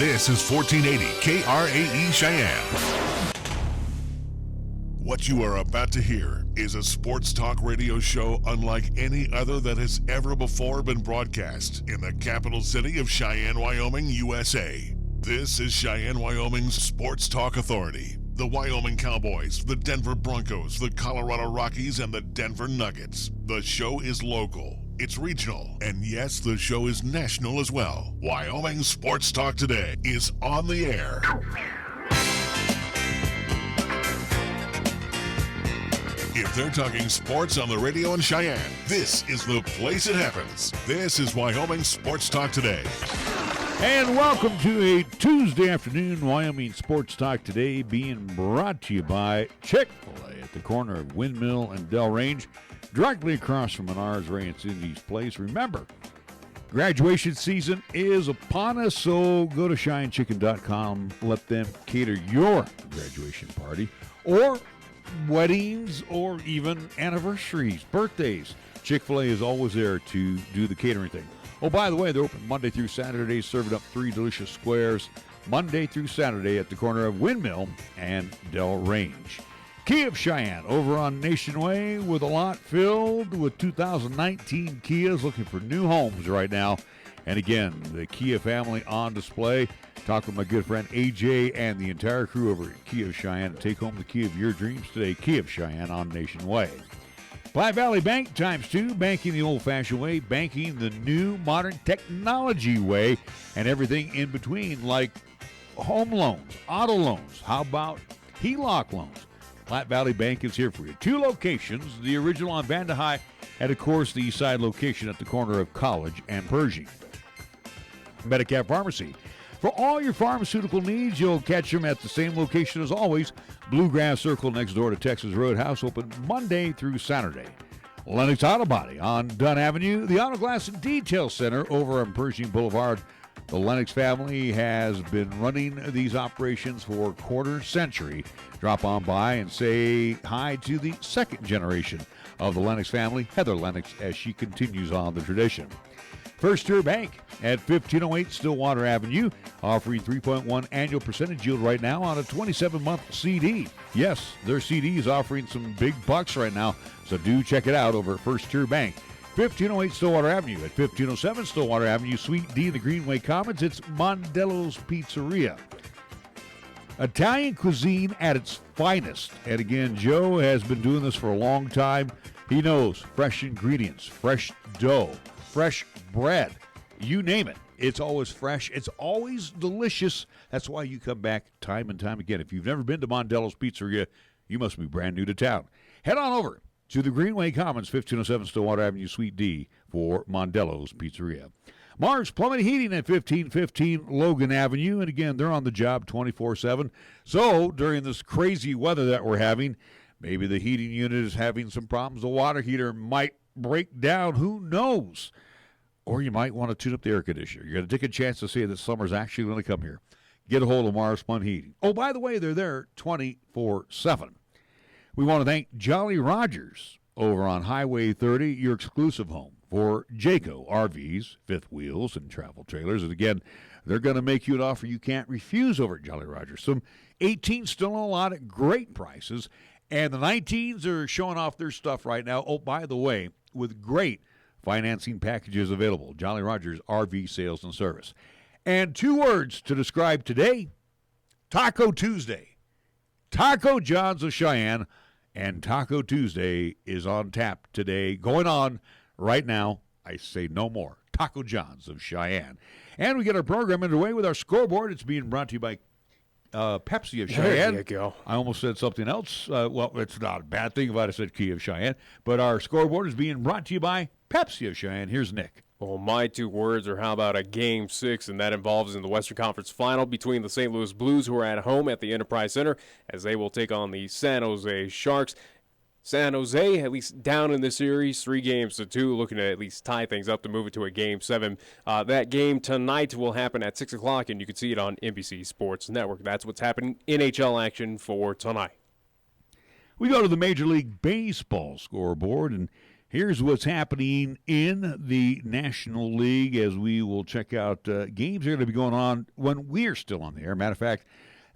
This is 1480 KRAE Cheyenne. What you are about to hear is a sports talk radio show unlike any other that has ever before been broadcast in the capital city of Cheyenne, Wyoming, USA. This is Cheyenne, Wyoming's Sports Talk Authority. The Wyoming Cowboys, the Denver Broncos, the Colorado Rockies, and the Denver Nuggets. The show is local, it's regional, and yes, the show is national as well. Wyoming Sports Talk Today is on the air. If they're talking sports on the radio in Cheyenne, this is the place it happens. This is Wyoming Sports Talk Today. And welcome to a Tuesday afternoon Wyoming Sports Talk Today, being brought to you by Chick-fil-A at the corner of Windmill and Del Range, directly across from Menards, Ray and Cindy's place. Remember, graduation season is upon us, so go to CheyenneChicken.com. Let them cater your graduation party, or weddings, or even anniversaries, birthdays. Chick-fil-A is always there to do the catering thing. Oh, by the way, they're open Monday through Saturday, serving up 3 delicious squares Monday through Saturday at the corner of Windmill and Del Range. Kia of Cheyenne over on Nation Way with a lot filled with 2019 Kias looking for new homes right now. And again, the Kia family on display. Talk with my good friend AJ and the entire crew over at Kia of Cheyenne to take home the Kia of your dreams today. Kia of Cheyenne on Nation Way. Platte Valley Bank ×2, banking the old-fashioned way, banking the new modern technology way, and everything in between, like home loans, auto loans. How about HELOC loans? Platte Valley Bank is here for you. 2 locations, the original on Vanda High, and of course the east side location at the corner of College and Pershing. Medicare Pharmacy. For all your pharmaceutical needs, you'll catch them at the same location as always. Bluegrass Circle next door to Texas Roadhouse, open Monday through Saturday. Lennox Auto Body on Dunn Avenue. The Auto Glass and Detail Center over on Pershing Boulevard. The Lennox family has been running these operations for a quarter century. Drop on by and say hi to the second generation of the Lennox family, Heather Lennox, as she continues on the tradition. First Tier Bank at 1508 Stillwater Avenue, offering 3.1 annual percentage yield right now on a 27-month CD. Yes, their CD is offering some big bucks right now, so do check it out over at First Tier Bank. 1508 Stillwater Avenue. At 1507 Stillwater Avenue, Suite D in the Greenway Commons, it's Mondello's Pizzeria. Italian cuisine at its finest. And again, Joe has been doing this for a long time. He knows fresh ingredients, fresh dough, fresh bread, you name it. It's always fresh. It's always delicious. That's why you come back time and time again. If you've never been to Mondello's Pizzeria, you must be brand new to town. Head on over to the Greenway Commons, 1507 Stillwater Avenue, Suite D, for Mondello's Pizzeria. Mars Plumbing Heating at 1515 Logan Avenue. And again, they're on the job 24/7. So during this crazy weather that we're having, maybe the heating unit is having some problems. The water heater might break down. Who knows? Or you might want to tune up the air conditioner. You're going to take a chance to see that summer's actually going to come here. Get a hold of Mars Plumbing Heating. Oh, by the way, they're there 24/7. We want to thank Jolly Rogers over on Highway 30, your exclusive home for Jayco RVs, fifth wheels, and travel trailers. And again, they're going to make you an offer you can't refuse over at Jolly Rogers. Some 18s still on a lot at great prices, and the 19s are showing off their stuff right now. Oh, by the way, with great financing packages available. Jolly Rogers RV Sales and Service. And 2 words to describe today: Taco Tuesday. Taco John's of Cheyenne, and Taco Tuesday is on tap today, going on right now. I say no more. Taco John's of Cheyenne. And we get our program underway with our scoreboard. It's being brought to you by Pepsi of Cheyenne. There you go. I almost said something else. Well, it's not a bad thing if I said Kia of Cheyenne. But our scoreboard is being brought to you by Pepsi of Cheyenne. Here's Nick. Well, my 2 words are how about a Game 6, and that involves in the Western Conference Final between the St. Louis Blues, who are at home at the Enterprise Center, as they will take on the San Jose Sharks. San Jose, at least down in this series, 3-2, looking to at least tie things up to move it to a Game 7. That game tonight will happen at 6 o'clock, and you can see it on NBC Sports Network. That's what's happening. NHL action for tonight. We go to the Major League Baseball scoreboard, and Here's what's happening in the National League as we will check out games that are going to be going on when we're still on the air. Matter of fact,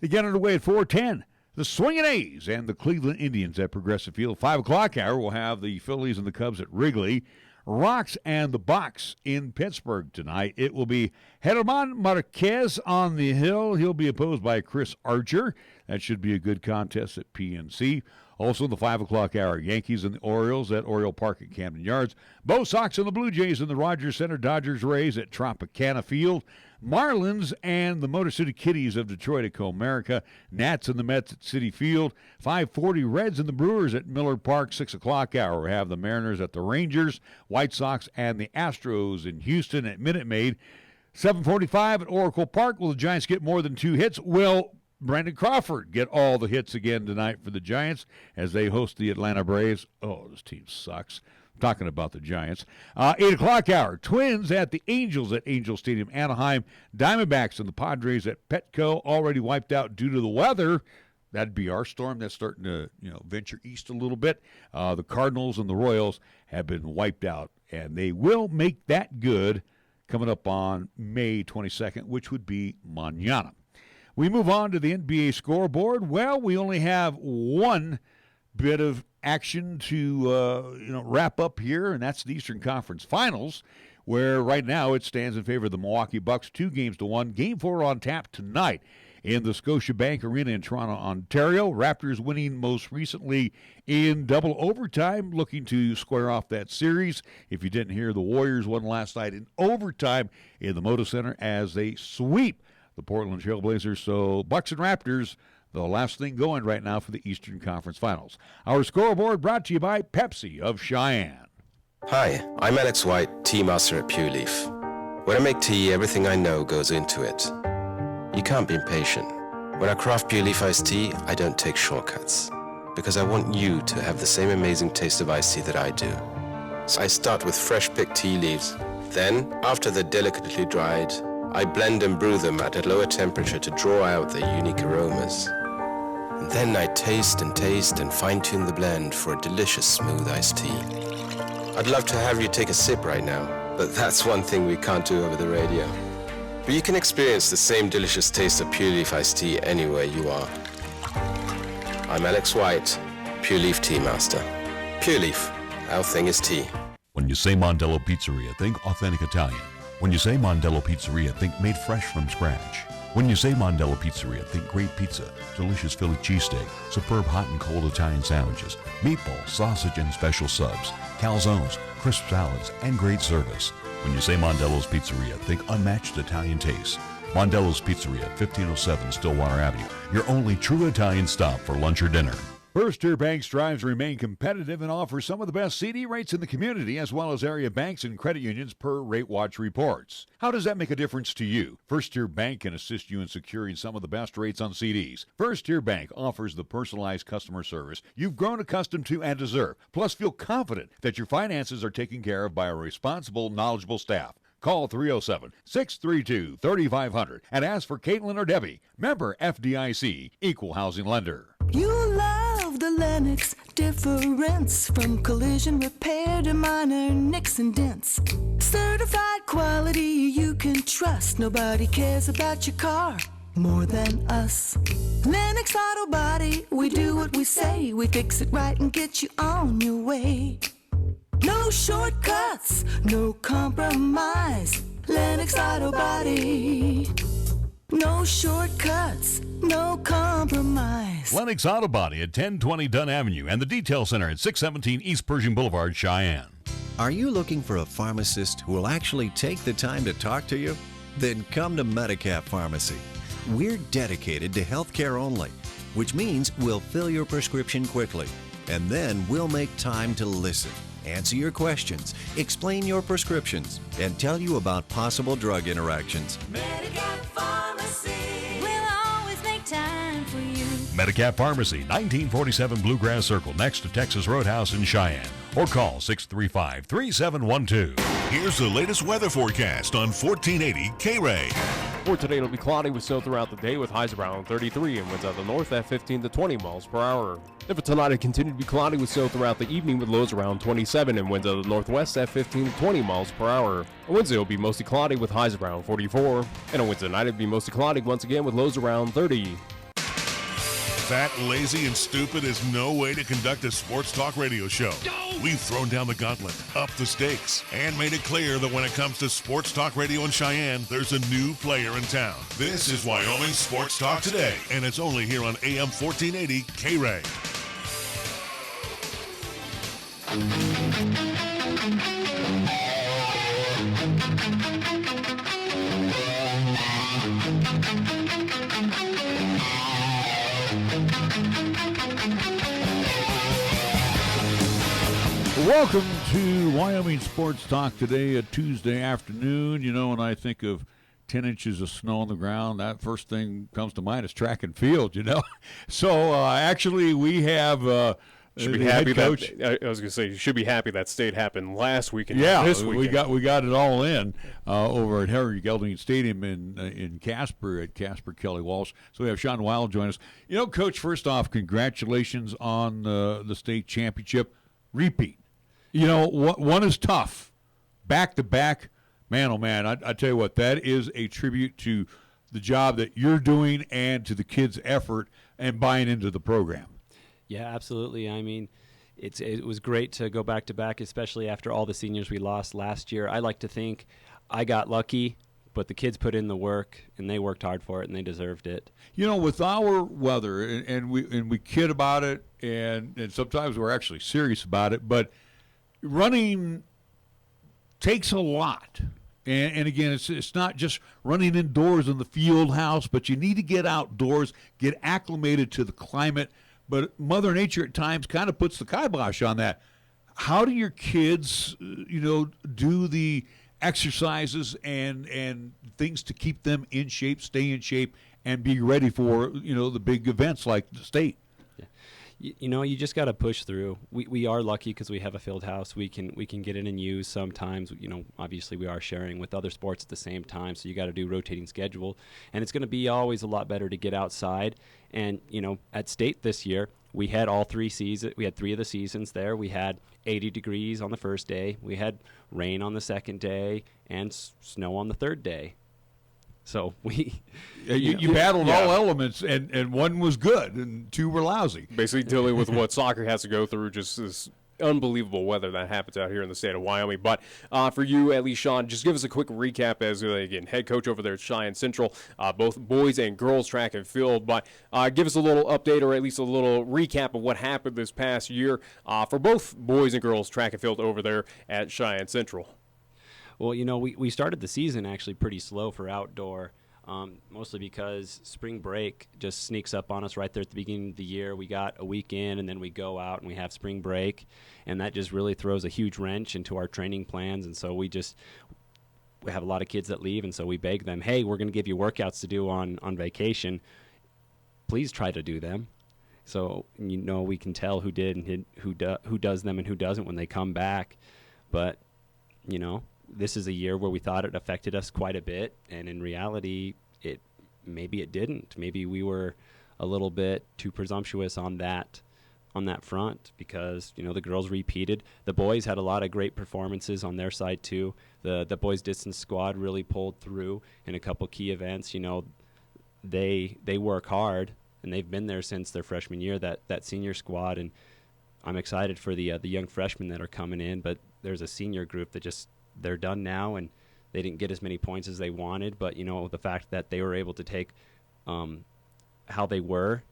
they get underway at 4:10. The Swingin' A's and the Cleveland Indians at Progressive Field. 5 o'clock hour, we'll have the Phillies and the Cubs at Wrigley. Rocks and the Bucks in Pittsburgh tonight. It will be German Marquez on the hill. He'll be opposed by Chris Archer. That should be a good contest at PNC. Also, the 5 o'clock hour, Yankees and the Orioles at Oriole Park at Camden Yards. Bo Sox and the Blue Jays in the Rogers Center. Dodgers Rays at Tropicana Field. Marlins and the Motor City Kitties of Detroit at Comerica. Nats and the Mets at Citi Field. 5:40 Reds and the Brewers at Miller Park. 6 o'clock hour, we have the Mariners at the Rangers. White Sox and the Astros in Houston at Minute Maid. 7:45 at Oracle Park. Will the Giants get more than 2 hits? Will Brandon Crawford get all the hits again tonight for the Giants as they host the Atlanta Braves? Oh, this team sucks. I'm talking about the Giants. 8 o'clock hour, Twins at the Angels at Angel Stadium, Anaheim. Diamondbacks and the Padres at Petco, already wiped out due to the weather. That'd be our storm that's starting to venture east a little bit. The Cardinals and the Royals have been wiped out, and they will make that good coming up on May 22nd, which would be mañana. We move on to the NBA scoreboard. Well, we only have one bit of action to wrap up here, and that's the Eastern Conference Finals, where right now it stands in favor of the Milwaukee Bucks 2-1. Game 4 on tap tonight in the Scotiabank Arena in Toronto, Ontario. Raptors winning most recently in double overtime, looking to square off that series. If you didn't hear, the Warriors won last night in overtime in the Moda Center as they sweep the Portland Trailblazers. So Bucks and Raptors, the last thing going right now for the Eastern Conference Finals. Our scoreboard brought to you by Pepsi of Cheyenne. Hi, I'm Alex White, tea master at Pure Leaf. When I make tea, everything I know goes into it. You can't be impatient. When I craft Pure Leaf iced tea, I don't take shortcuts, because I want you to have the same amazing taste of iced tea that I do. So I start with fresh picked tea leaves. Then, after they're delicately dried, I blend and brew them at a lower temperature to draw out their unique aromas. And then I taste and fine-tune the blend for a delicious smooth iced tea. I'd love to have you take a sip right now, but that's one thing we can't do over the radio. But you can experience the same delicious taste of Pure Leaf iced tea anywhere you are. I'm Alex White, Pure Leaf Tea Master. Pure Leaf, our thing is tea. When you say Mondello Pizzeria, think authentic Italian. When you say Mondello Pizzeria, think made fresh from scratch. When you say Mondello Pizzeria, think great pizza, delicious Philly cheesesteak, superb hot and cold Italian sandwiches, meatballs, sausage, and special subs, calzones, crisp salads, and great service. When you say Mondello's Pizzeria, think unmatched Italian taste. Mondello's Pizzeria, 1507 Stillwater Avenue, your only true Italian stop for lunch or dinner. First Tier Bank strives to remain competitive and offers some of the best CD rates in the community, as well as area banks and credit unions per Rate Watch reports. How does that make a difference to you? First Tier Bank can assist you in securing some of the best rates on CDs. First Tier Bank offers the personalized customer service you've grown accustomed to and deserve. Plus, feel confident that your finances are taken care of by a responsible, knowledgeable staff. Call 307-632-3500 and ask for Caitlin or Debbie. Member FDIC, Equal Housing Lender. You love the Lennox difference, from collision repair to minor nicks and dents. Certified quality you can trust. Nobody cares about your car more than us. Lennox Auto Body, we do what we say. We fix it right and get you on your way. No shortcuts, no compromise. Lennox Auto Body. No shortcuts, no compromise. Lennox Auto Body at 1020 Dunn Avenue and the Detail Center at 617 East Pershing Boulevard, Cheyenne. Are you looking for a pharmacist who will actually take the time to talk to you? Then come to Medicare Pharmacy. We're dedicated to healthcare only, which means we'll fill your prescription quickly, and then we'll make time to listen, answer your questions, explain your prescriptions, and tell you about possible drug interactions. Medicare Pharmacy. We'll always make time for you. Medicare Pharmacy, 1947 Bluegrass Circle, next to Texas Roadhouse in Cheyenne. Or call 635-3712. Here's the latest weather forecast on 1480 KRAE. For today, it'll be cloudy with snow throughout the day with highs around 33 and winds out of the north at 15 to 20 miles per hour. And for tonight, it continued to be cloudy with snow throughout the evening with lows around 27 and winds out of the northwest at 15 to 20 miles per hour. On Wednesday, it'll be mostly cloudy with highs around 44. And on Wednesday night, it'll be mostly cloudy once again with lows around 30. Fat, lazy, and stupid is no way to conduct a sports talk radio show. We've thrown down the gauntlet, upped the stakes, and made it clear that when it comes to sports talk radio in Cheyenne, there's a new player in town. This is Wyoming Sports Talk Today, and it's only here on AM 1480 KRAE. Welcome to Wyoming Sports Talk Today, a Tuesday afternoon. You know, when I think of 10 inches of snow on the ground, that first thing comes to mind is track and field, you know. So, actually, we have Should be happy that I was going to say you should be happy that state happened last weekend. Yeah, this weekend. we got it all in over at Harry Gelding Stadium in Casper at Casper Kelly Walsh. So we have Sean Wilde join us. You know, Coach, first off, congratulations on the state championship repeat. You know, one is tough, back to back. Man, oh man, I tell you what, that is a tribute to the job that you're doing and to the kids' effort and buying into the program. Yeah, absolutely. I mean, it was great to go back to back, especially after all the seniors we lost last year. I like to think I got lucky, but the kids put in the work and they worked hard for it and they deserved it. You know, with our weather, and we kid about it, and sometimes we're actually serious about it, but running takes a lot. And again, it's not just running indoors in the field house, but you need to get outdoors, get acclimated to the climate. But Mother Nature at times kind of puts the kibosh on that. How do your kids, do the exercises and things to keep them in shape, stay in shape, and be ready for, the big events like the state? You just got to push through. We are lucky because we have a field house. We can get in and use sometimes. Obviously we are sharing with other sports at the same time, so you got to do rotating schedule. And it's going to be always a lot better to get outside. And, at state this year, we had all 3 seasons. We had 3 of the seasons there. We had 80 degrees on the first day. We had rain on the second day and snow on the third day. So you battled all elements, and one was good, and 2 were lousy. Basically dealing with what soccer has to go through, just this unbelievable weather that happens out here in the state of Wyoming. But for you, at least, Sean, just give us a quick recap as, again, head coach over there at Cheyenne Central, both boys and girls track and field. But give us a little update or at least a little recap of what happened this past year for both boys and girls track and field over there at Cheyenne Central. Well, we started the season actually pretty slow for outdoor, mostly because spring break just sneaks up on us right there at the beginning of the year. We got a week in, and then we go out and we have spring break, and that just really throws a huge wrench into our training plans. And so we have a lot of kids that leave, and so we beg them, hey, we're going to give you workouts to do on vacation. Please try to do them. So, we can tell who did and who does them and who doesn't when they come back. But, this is a year where we thought it affected us quite a bit, and in reality, maybe it didn't. Maybe we were a little bit too presumptuous on that front because the girls repeated. The boys had a lot of great performances on their side too. The boys distance squad really pulled through in a couple key events. They work hard, and they've been there since their freshman year. That senior squad, and I'm excited for the young freshmen that are coming in. But there's a senior group that they're done now, and they didn't get as many points as they wanted. But, the fact that they were able to take how they were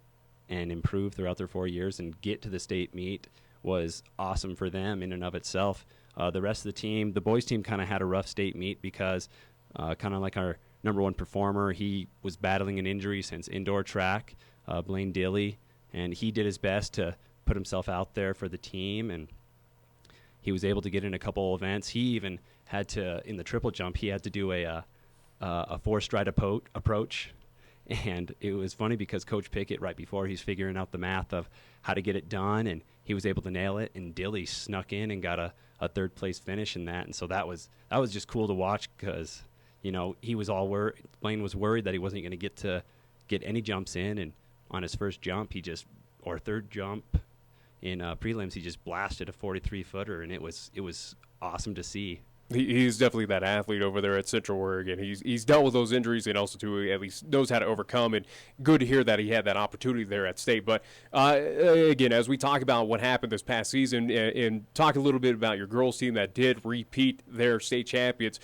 and improve throughout their 4 years and get to the state meet was awesome for them in and of itself. The rest of the team, the boys team kind of had a rough state meet because kind of like our number 1 performer, he was battling an injury since indoor track, Blaine Dilly, and he did his best to put himself out there for the team, and he was able to get in a couple events. He even had to, in the triple jump, he had to do a 4-stride approach. And it was funny because Coach Pickett, right before, he's figuring out the math of how to get it done, and he was able to nail it. And Dilly snuck in and got a third-place finish in that. And so that was just cool to watch because, he was Blaine was worried that he wasn't going to get any jumps in, and on his first jump, third jump in prelims, he just blasted a 43-footer, and it was awesome to see. He's definitely that athlete over there at Central Oregon. He's dealt with those injuries and also too at least knows how to overcome. And good to hear that he had that opportunity there at State. But again, as we talk about what happened this past season and talk a little bit about your girls team that did repeat their state champions,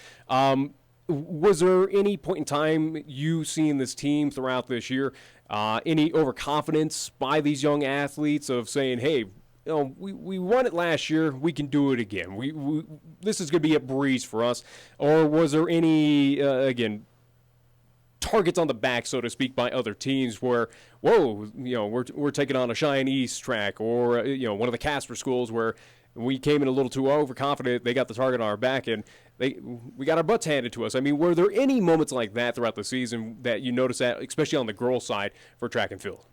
was there any point in time you seen this team throughout this year, any overconfidence by these young athletes of saying, hey, we won it last year, we can do it again. This is going to be a breeze for us. Or was there any, again, targets on the back, so to speak, by other teams where, we're taking on a Cheyenne East track or, one of the Casper schools where we came in a little too overconfident, they got the target on our back, and we got our butts handed to us. I mean, were there any moments like that throughout the season that you noticed that, especially on the girls' side for track and field?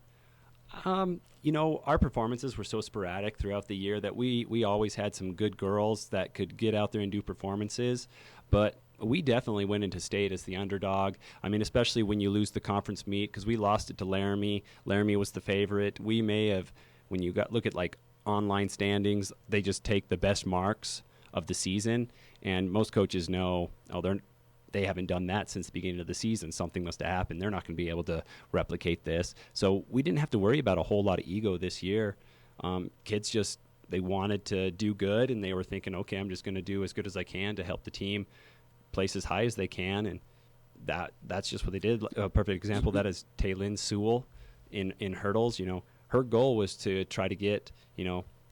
Our performances were so sporadic throughout the year that we always had some good girls that could get out there and do performances, but we definitely went into state as the underdog. I mean, especially when you lose the conference meet, because we lost it to Laramie. Laramie was the favorite. We may have, when you look at like online standings, they just take the best marks of the season, and most coaches know, they haven't done that since the beginning of the season. Something must have happened. They're not going to be able to replicate this. So we didn't have to worry about a whole lot of ego this year. Kids they wanted to do good, and they were thinking, okay, I'm just going to do as good as I can to help the team place as high as they can, and that's just what they did. A perfect example of that is Taylin Sewell in hurdles. Her goal was to try to get,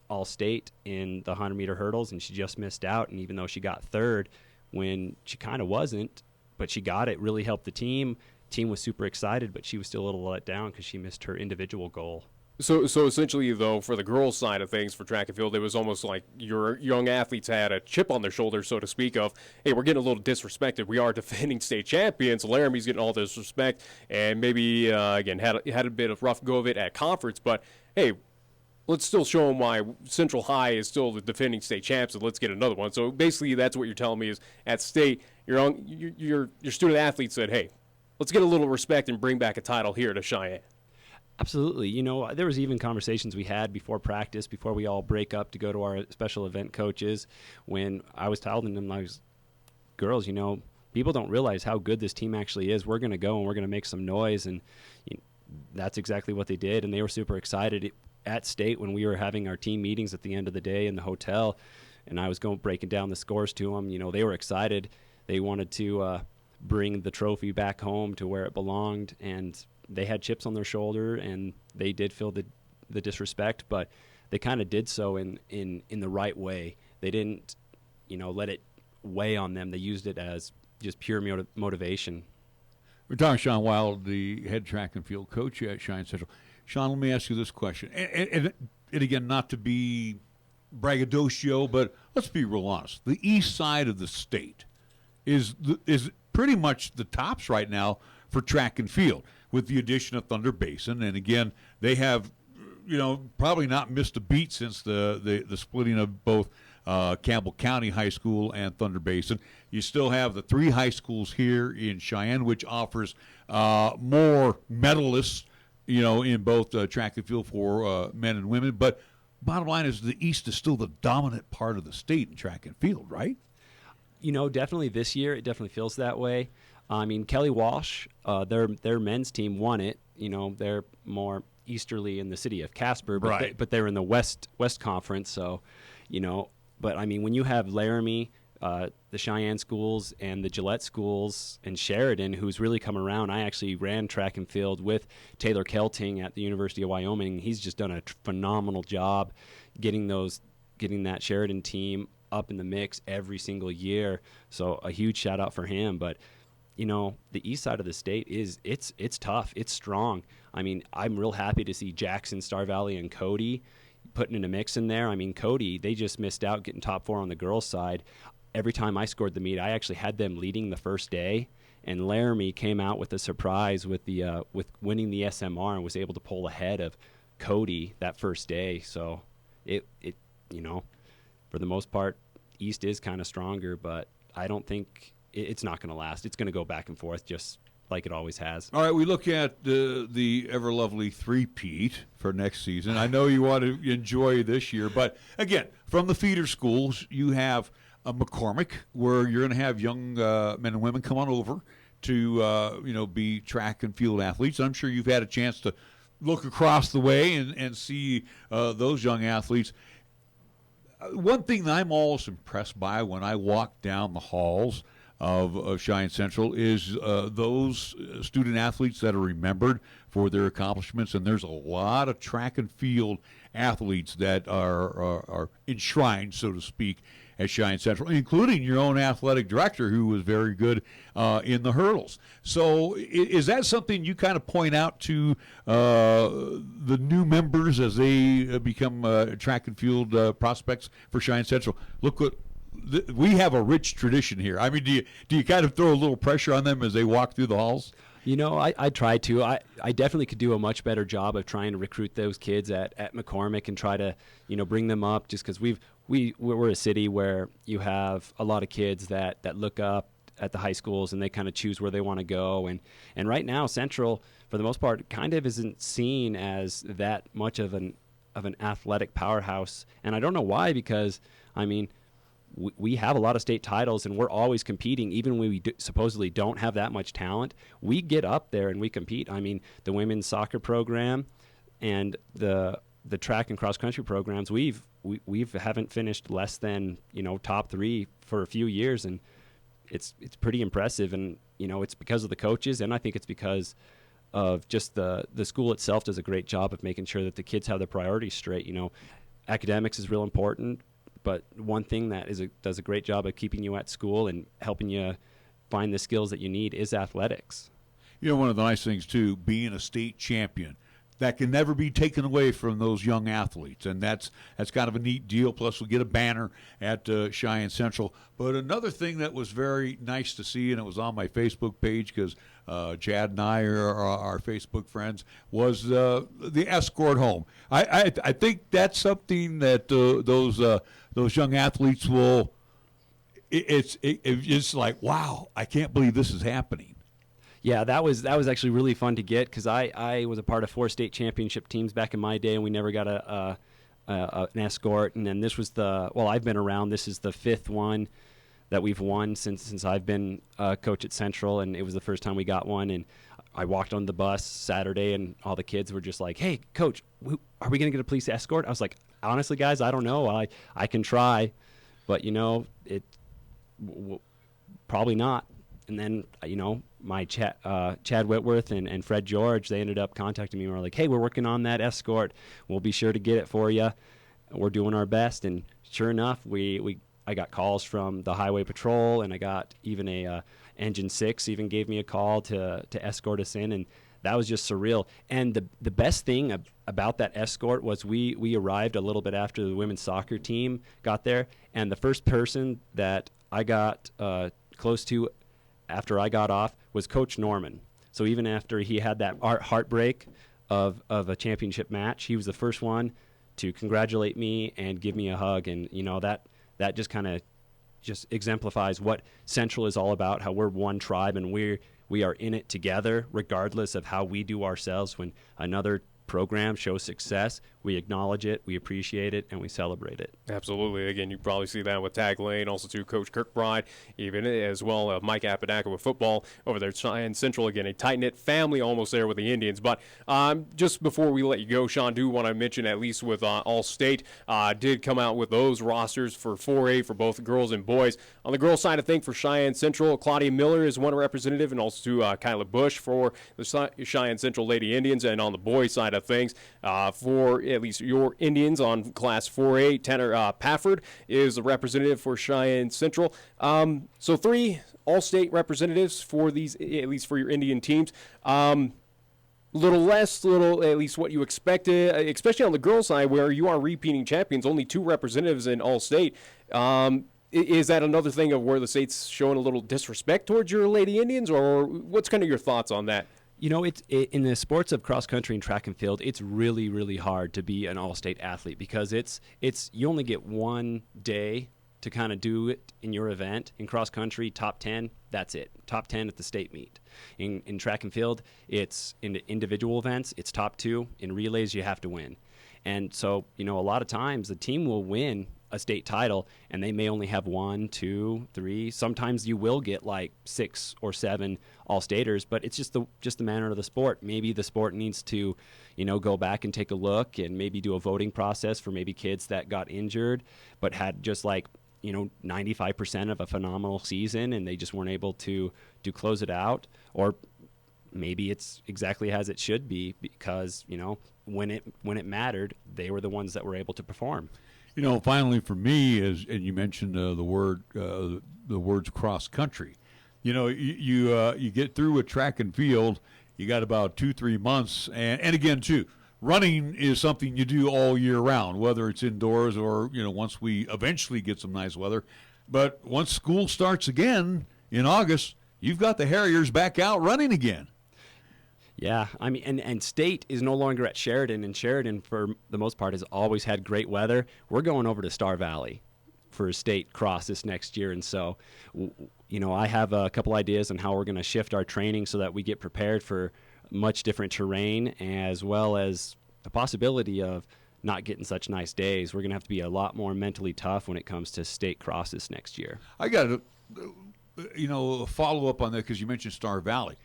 all state in the 100-meter hurdles, and she just missed out. And even though she got third, when she kind of wasn't, but she got it, really helped the team. Team was super excited, but she was still a little let down because she missed her individual goal. So essentially, though, for the girls' side of things for track and field, it was almost like your young athletes had a chip on their shoulder, so to speak, of, hey, we're getting a little disrespected. We are defending state champions. Laramie's getting all this respect, and maybe, again, had a bit of rough go of it at conference, but, hey, let's still show them why Central High is still the defending state champs, and let's get another one. So basically, that's what you're telling me is at state, your student athletes said, hey, let's get a little respect and bring back a title here to Cheyenne. Absolutely. There was even conversations we had before practice, before we all break up to go to our special event coaches, when I was telling them, girls, people don't realize how good this team actually is. We're going to go and we're going to make some noise, and that's exactly what they did, and they were super excited. At state, when we were having our team meetings at the end of the day in the hotel, and I was breaking down the scores to them, they were excited. They wanted to bring the trophy back home to where it belonged, and they had chips on their shoulder, and they did feel the disrespect, but they kind of did so in the right way. They didn't, let it weigh on them. They used it as just pure motivation. We're talking Sean Wilde, the head track and field coach at Cheyenne Central. Sean, let me ask you this question. And again, not to be braggadocio, but let's be real honest. The east side of the state is pretty much the tops right now for track and field, with the addition of Thunder Basin. And again, they have, probably not missed a beat since the splitting of both Campbell County High School and Thunder Basin. You still have the 3 high schools here in Cheyenne, which offers more medalists, in both track and field for men and women. But bottom line is the East is still the dominant part of the state in track and field, right? Definitely this year, it definitely feels that way. I mean, Kelly Walsh, their men's team won it. They're more easterly in the city of Casper, but, right. But they're in the West Conference. So, but I mean, when you have Laramie, the Cheyenne schools and the Gillette schools and Sheridan, who's really come around. I actually ran track and field with Taylor Kelting at the University of Wyoming. He's just done a phenomenal job getting that Sheridan team up in the mix every single year. So a huge shout out for him. But the east side of the state it's tough. It's strong. I mean, I'm real happy to see Jackson, Star Valley, and Cody putting in a mix in there. I mean, Cody, they just missed out getting top 4 on the girls' side. Every time I scored the meet, I actually had them leading the first day, and Laramie came out with a surprise with winning the SMR and was able to pull ahead of Cody that first day. So it for the most part, East is kind of stronger, but I don't think it's not going to last. It's going to go back and forth just like it always has. All right, we look at the ever-lovely three-peat for next season. I know you want to enjoy this year, but, again, from the feeder schools, you have McCormick, where you're going to have young men and women come on over to, be track and field athletes. I'm sure you've had a chance to look across the way and see those young athletes. One thing that I'm always impressed by when I walk down the halls of Cheyenne Central is those student athletes that are remembered for their accomplishments, and there's a lot of track and field athletes that are enshrined, so to speak, at Cheyenne Central, including your own athletic director, who was very good in the hurdles. So is that something you kind of point out to the new members as they become track and field prospects for Cheyenne Central? Look what we have a rich tradition here. I mean, do you kind of throw a little pressure on them as they walk through the halls? I try to. I definitely could do a much better job of trying to recruit those kids at McCormick and try to, bring them up, just because we're a city where you have a lot of kids that look up at the high schools and they kind of choose where they want to go. And right now, Central, for the most part, kind of isn't seen as that much of an athletic powerhouse. And I don't know why, because, we have a lot of state titles, and we're always competing, even when we supposedly don't have that much talent. We get up there and we compete. The women's soccer program and the track and cross country programs, we haven't finished less than top 3 for a few years, and it's pretty impressive. And it's because of the coaches, and I think it's because of just the school itself does a great job of making sure that the kids have their priorities straight. Academics is real important. But one thing that does a great job of keeping you at school and helping you find the skills that you need is athletics. One of the nice things, too, being a state champion, that can never be taken away from those young athletes, and that's kind of a neat deal. Plus, we'll get a banner at Cheyenne Central. But another thing that was very nice to see, and it was on my Facebook page because Chad and I are our Facebook friends, was the escort home. I think that's something that those young athletes will. It's like, wow, I can't believe this is happening. Yeah, that was actually really fun to get, because I was a part of 4 state championship teams back in my day, and we never got an escort. And then this was I've been around. This is the 5th one that we've won since I've been coach at Central, and it was the first time we got one. And I walked on the bus Saturday, and all the kids were just like, "Hey, coach, are we going to get a police escort?" I was like, "Honestly, guys, I don't know. I can try, but probably not." And then, my Chad Whitworth and Fred George, they ended up contacting me and were like, "Hey, we're working on that escort. We'll be sure to get it for you. We're doing our best." And sure enough, I got calls from the Highway Patrol, and I got even a Engine 6 even gave me a call to escort us in, and that was just surreal. And the best thing about that escort was we arrived a little bit after the women's soccer team got there, and the first person that I got close to after I got off was Coach Norman. So even after he had that heartbreak of a championship match, he was the first one to congratulate me and give me a hug. And that just kind of just exemplifies what Central is all about, how we're one tribe and we are in it together, regardless of how we do ourselves. When another program shows success, we acknowledge it, we appreciate it, and we celebrate it. Absolutely. Again, you probably see that with Tag Lane, also to Coach Kirkbride, even as well Mike Apodaca with football over there at Cheyenne Central. Again, a tight-knit family almost there with the Indians. But just before we let you go, Sean, do want to mention, at least with All-State, did come out with those rosters for 4A for both girls and boys. On the girls' side of things, for Cheyenne Central, Claudia Miller is one representative, and also to Kyla Bush for the Cheyenne Central Lady Indians. And on the boys' side of things, for at least your Indians on Class 4A, Tanner Pafford is the representative for Cheyenne Central. So 3 All-State representatives for these, at least for your Indian teams. Little at least what you expected, especially on the girls' side where you are repeating champions, only 2 representatives in All-State. Is that another thing of where the state's showing a little disrespect towards your Lady Indians, or what's kind of your thoughts on that? It's in the sports of cross country and track and field, it's really, really hard to be an all-state athlete, because it's you only get one day to kind of do it in your event. In cross country, top 10, that's it. Top 10 at the state meet. In track and field, it's in individual events, it's top 2. In relays, you have to win. And so, a lot of times the team will win a state title, and they may only have 1, 2, 3. Sometimes you will get like 6 or 7 all-staters, but it's just the manner of the sport. Maybe the sport needs to, go back and take a look and maybe do a voting process for maybe kids that got injured but had just 95% of a phenomenal season and they just weren't able to close it out. Or maybe it's exactly as it should be because, when it mattered, they were the ones that were able to perform. Finally for me is, and you mentioned the words cross country. You get through with track and field, you got about 2-3 months, and again too, running is something you do all year round, whether it's indoors or once we eventually get some nice weather. But once school starts again in August, you've got the Harriers back out running again. Yeah, I mean, and state is no longer at Sheridan, and Sheridan, for the most part, has always had great weather. We're going over to Star Valley for a state cross this next year, and so, I have a couple ideas on how we're going to shift our training so that we get prepared for much different terrain, as well as the possibility of not getting such nice days. We're going to have to be a lot more mentally tough when it comes to state crosses next year. I got to, follow up on that because you mentioned Star Valley.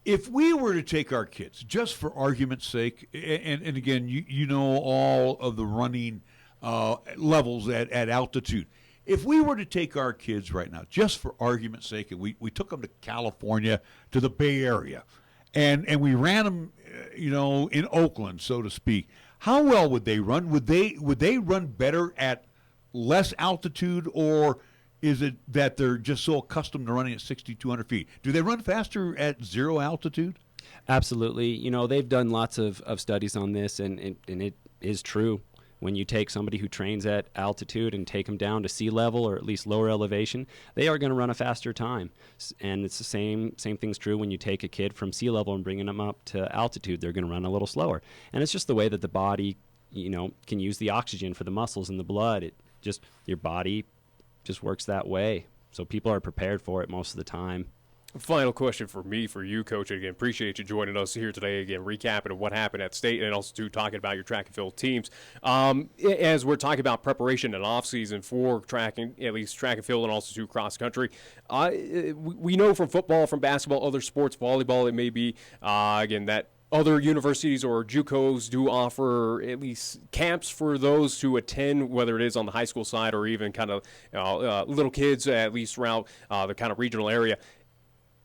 If we were to take our kids, just for argument's sake, and again, you know all of the running levels at altitude. If we were to take our kids right now, just for argument's sake, and we took them to California, to the Bay Area, and we ran them, in Oakland, so to speak, how well would they run? Would they run better at less altitude, or is it that they're just so accustomed to running at 6,200 feet? Do they run faster at zero altitude? Absolutely. They've done lots of studies on this, and it is true. When you take somebody who trains at altitude and take them down to sea level or at least lower elevation, they are going to run a faster time. And it's the same thing's true when you take a kid from sea level and bringing them up to altitude. They're going to run a little slower. And it's just the way that the body, can use the oxygen for the muscles and the blood. Your body just works that way. So people are prepared for it most of the time. Final question for you, Coach. Again, appreciate you joining us here today. Again, recapping of what happened at state, and also talking about your track and field teams. As we're talking about preparation and off season for track and field, and also cross country. We know from football, from basketball, other sports, volleyball, it may be that other universities or JUCOs do offer at least camps for those to attend, whether it is on the high school side or even kind of little kids, at least around the kind of regional area.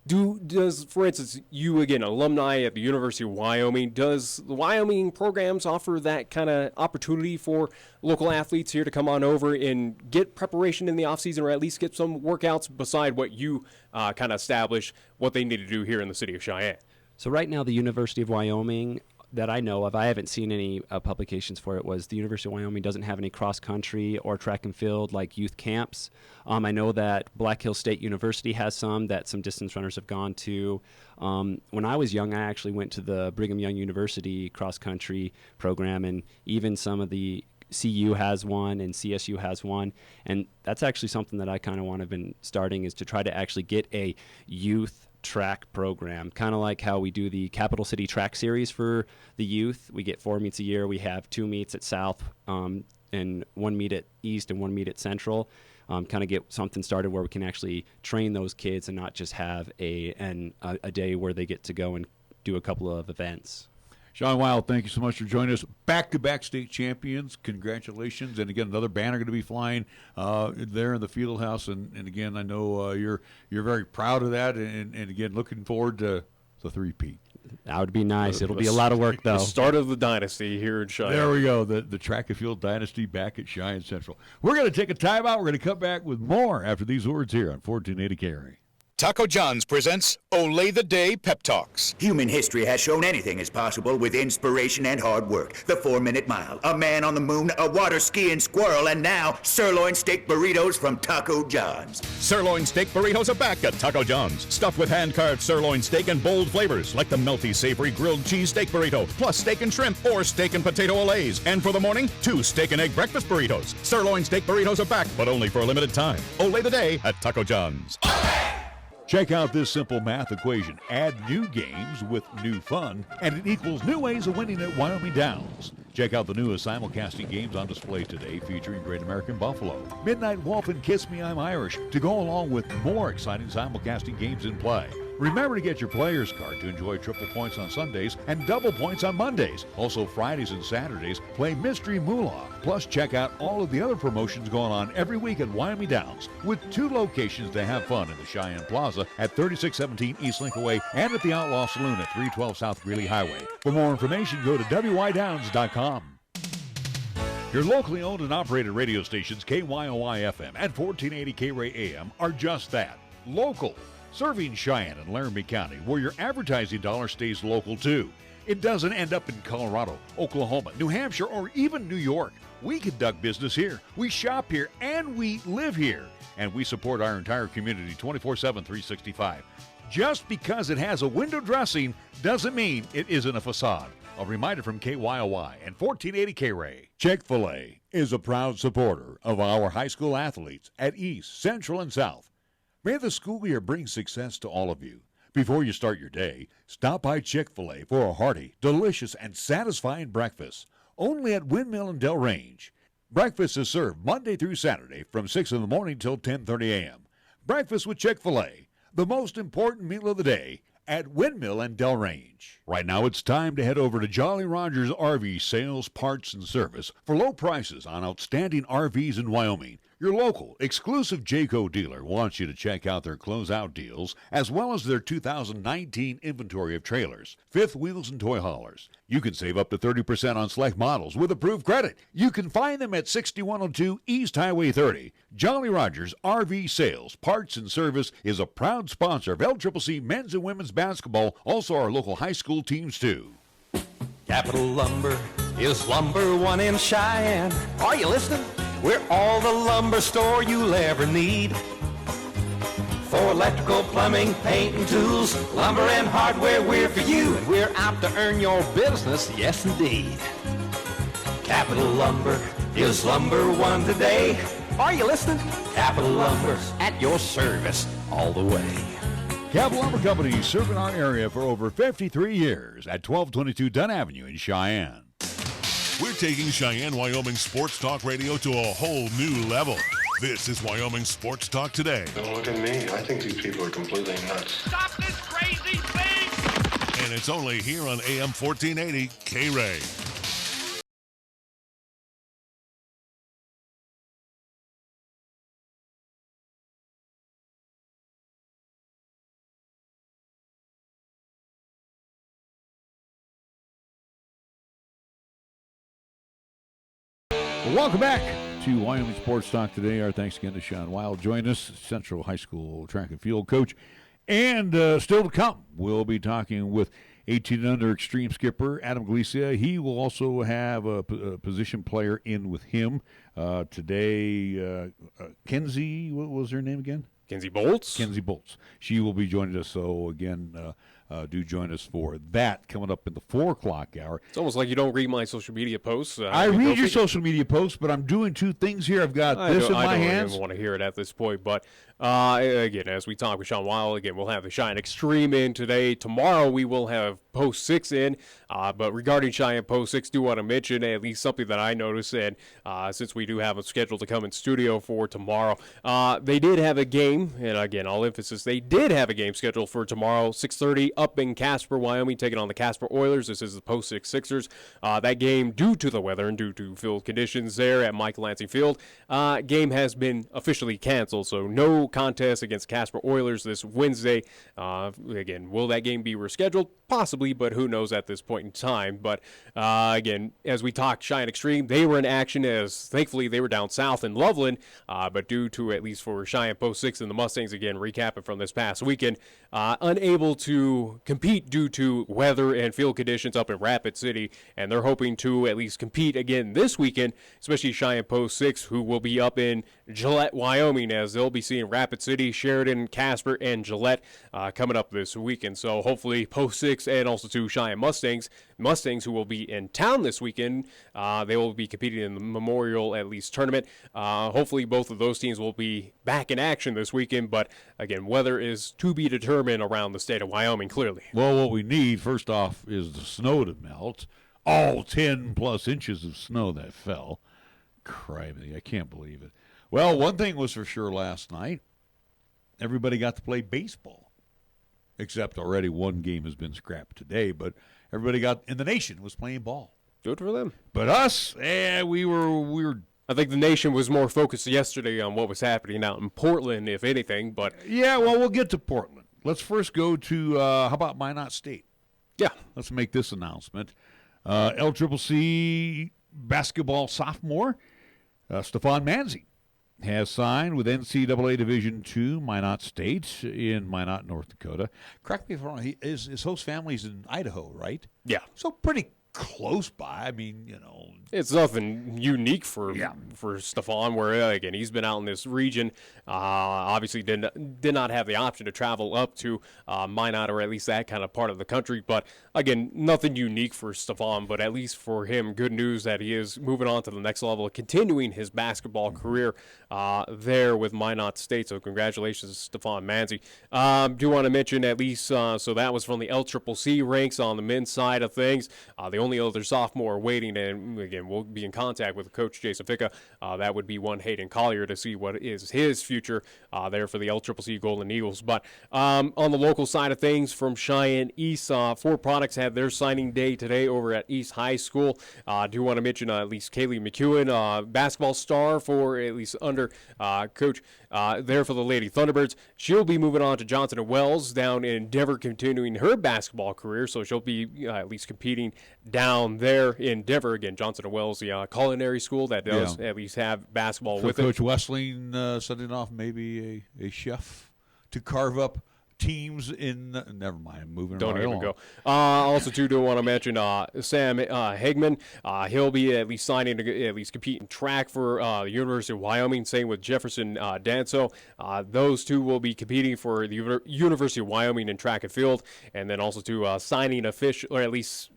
Does, for instance, you, again, alumni at the University of Wyoming, does the Wyoming programs offer that kind of opportunity for local athletes here to come on over and get preparation in the offseason, or at least get some workouts beside what you kind of establish what they need to do here in the city of Cheyenne? So right now, the University of Wyoming, that I know of, I haven't seen any publications for it, was the University of Wyoming doesn't have any cross-country or track and field like youth camps. I know that Black Hills State University has some that some distance runners have gone to. When I was young, I actually went to the Brigham Young University cross-country program, and even some of the CU has one and CSU has one, and that's actually something that I kind of want to have been starting, is to try to actually get a youth track program, kind of like how we do the Capital City Track Series for the youth. We get 4 meets a year. We have 2 meets at South and 1 meet at East and 1 meet at Central. Kind of get something started where we can actually train those kids and not just have a day where they get to go and do a couple of events. Sean Wilde, thank you so much for joining us. Back-to-back state champions. Congratulations. And, again, another banner going to be flying there in the field house. And again, I know you're very proud of that. And again, looking forward to the three-peat. That would be nice. It'll be a lot of work, though. The start of the dynasty here in Cheyenne. There we go, the track and field dynasty back at Cheyenne Central. We're going to take a timeout. We're going to come back with more after these words here on 1480 KRAE. Taco John's presents Olay the Day Pep Talks. Human history has shown anything is possible with inspiration and hard work. The 4-minute mile, a man on the moon, a water skiing squirrel, and now sirloin steak burritos from Taco John's. Sirloin steak burritos are back at Taco John's. Stuffed with hand-carved sirloin steak and bold flavors like the melty, savory grilled cheese steak burrito, plus steak and shrimp or steak and potato olays. And for the morning, 2 steak and egg breakfast burritos. Sirloin steak burritos are back, but only for a limited time. Olay the Day at Taco John's. Check out this simple math equation. Add new games with new fun, and it equals new ways of winning at Wyoming Downs. Check out the newest simulcasting games on display today featuring Great American Buffalo, Midnight Wolf, and Kiss Me, I'm Irish to go along with more exciting simulcasting games in play. Remember to get your player's card to enjoy triple points on Sundays and double points on Mondays. Also, Fridays and Saturdays, play Mystery Moolah. Plus, check out all of the other promotions going on every week at Wyoming Downs, with 2 locations to have fun in the Cheyenne Plaza at 3617 East Linkaway and at the Outlaw Saloon at 312 South Greeley Highway. For more information, go to wydowns.com. Your locally owned and operated radio stations, KYOY FM and 1480 KRAE AM, are just that, local. Serving Cheyenne and Laramie County, where your advertising dollar stays local too. It doesn't end up in Colorado, Oklahoma, New Hampshire, or even New York. We conduct business here, we shop here, and we live here. And we support our entire community 24/7, 365. Just because it has a window dressing doesn't mean it isn't a facade. A reminder from KYOY and 1480 KRAE. Chick-fil-A is a proud supporter of our high school athletes at East, Central, and South. May the school year bring success to all of you. Before you start your day, stop by Chick-fil-A for a hearty, delicious, and satisfying breakfast. Only at Windmill and Del Range. Breakfast is served Monday through Saturday from 6 in the morning till 10:30 a.m. Breakfast with Chick-fil-A, the most important meal of the day at Windmill and Del Range. Right now it's time to head over to Jolly Rogers RV Sales, Parts, and Service for low prices on outstanding RVs in Wyoming. Your local, exclusive Jayco dealer wants you to check out their closeout deals as well as their 2019 inventory of trailers, fifth wheels, and toy haulers. You can save up to 30% on select models with approved credit. You can find them at 6102 East Highway 30. Jolly Rogers RV Sales, Parts, and Service is a proud sponsor of LCCC men's and women's basketball, also our local high school teams too. Capital Lumber is number one in Cheyenne. Are you listening? We're all the lumber store you'll ever need. For electrical, plumbing, paint, and tools, lumber and hardware, we're for you. And we're out to earn your business, yes indeed. Capital Lumber is number one today. Are you listening? Capital Lumber's at your service all the way. Capital Lumber Company serving our area for over 53 years at 1222 Dunn Avenue in Cheyenne. We're taking Cheyenne, Wyoming Sports Talk Radio to a whole new level. This is Wyoming Sports Talk Today. Don't look at me. I think these people are completely nuts. Stop this crazy thing! And it's only here on AM 1480 KRAE. Welcome back to Wyoming Sports Talk Today. Our thanks again to Sean Wilde. Join us, Central High School track and field coach. And still to come, we'll be talking with 18 under extreme skipper Adam Galicia. He will also have a position player in with him today. Kenzie, what was her name again? Kenzie Boltz. Kenzie Boltz. She will be joining us. So, again, do join us for that coming up in the 4 o'clock hour. It's almost like you don't read my social media posts. I read your social media posts, but I'm doing 2 things here. I've got this in my hands. I don't even want to hear it at this point. But, again, as we talk with Sean Wilde, again, we'll have the Cheyenne Extreme in today. Tomorrow we will have Post 6 in. But regarding Cheyenne Post 6, do want to mention at least something that I noticed. And since we do have them scheduled to come in studio for tomorrow, they did have a game. And, again, I'll emphasize, they did have a game scheduled for tomorrow, 6:30 up in Casper, Wyoming, taking on the Casper Oilers. This is the post-6 Sixers. That game, due to the weather and due to field conditions there at Mike Lansing Field, game has been officially canceled, so no contest against Casper Oilers this Wednesday. Again, will that game be rescheduled? Possibly, but who knows at this point in time. But again, as we talked Cheyenne Extreme, they were in action as thankfully they were down south in Loveland, but due to, at least for Cheyenne Post 6 and the Mustangs, again, recapping from this past weekend, unable to compete due to weather and field conditions up in Rapid City, and they're hoping to at least compete again this weekend, especially Cheyenne Post 6, who will be up in Gillette, Wyoming, as they'll be seeing Rapid City, Sheridan, Casper, and Gillette coming up this weekend. So hopefully Post 6 and also to Cheyenne Mustangs, who will be in town this weekend, they will be competing in the Memorial at least tournament. Hopefully both of those teams will be back in action this weekend, but again, weather is to be determined around the state of Wyoming, clearly. Well, what we need, first off, is the snow to melt. All 10-plus inches of snow that fell. Crikey, I can't believe it. Well, one thing was for sure last night, everybody got to play baseball. Except already one game has been scrapped today, but everybody in the nation was playing ball. Good for them. But us, we were. I think the nation was more focused yesterday on what was happening out in Portland, if anything. But yeah, well, we'll get to Portland. Let's first go to how about Minot State? Yeah, let's make this announcement. LCCC basketball sophomore Stephon Manzi has signed with NCAA Division II Minot State in Minot, North Dakota. Correct me if I'm wrong, his host family's in Idaho, right? Yeah. So pretty close by. I mean, it's nothing unique for Stephon, where again he's been out in this region. Obviously did not have the option to travel up to Minot, or at least that kind of part of the country. But again, nothing unique for Stephon, but at least for him, good news that he is moving on to the next level, continuing his basketball career there with Minot State. So congratulations to Stephon Manzi. Do want to mention at least, so that was from the LCCC ranks on the men's side of things. The only other sophomore waiting, and again, we'll be in contact with Coach Jason Ficca. That would be one Hayden Collier to see what is his future there for the LCCC Golden Eagles. But on the local side of things, from Cheyenne East, 4 products had their signing day today over at East High School. Do want to mention at least Kaylee McEwen, basketball star for at least under coach there for the Lady Thunderbirds. She'll be moving on to Johnson & Wells down in Denver, continuing her basketball career, so she'll be at least competing down there in Denver. Again, Johnson & Wells, the culinary school that does at least have basketball so with Coach it. Wessling setting off maybe a chef to carve up teams in never mind, moving Don't right even along. go. Also, too, do want to mention Sam Hegman. He'll be at least signing to at least compete in track for the University of Wyoming. Same with Jefferson Danso. Those two will be competing for the University of Wyoming in track and field, and then also to signing official, or at least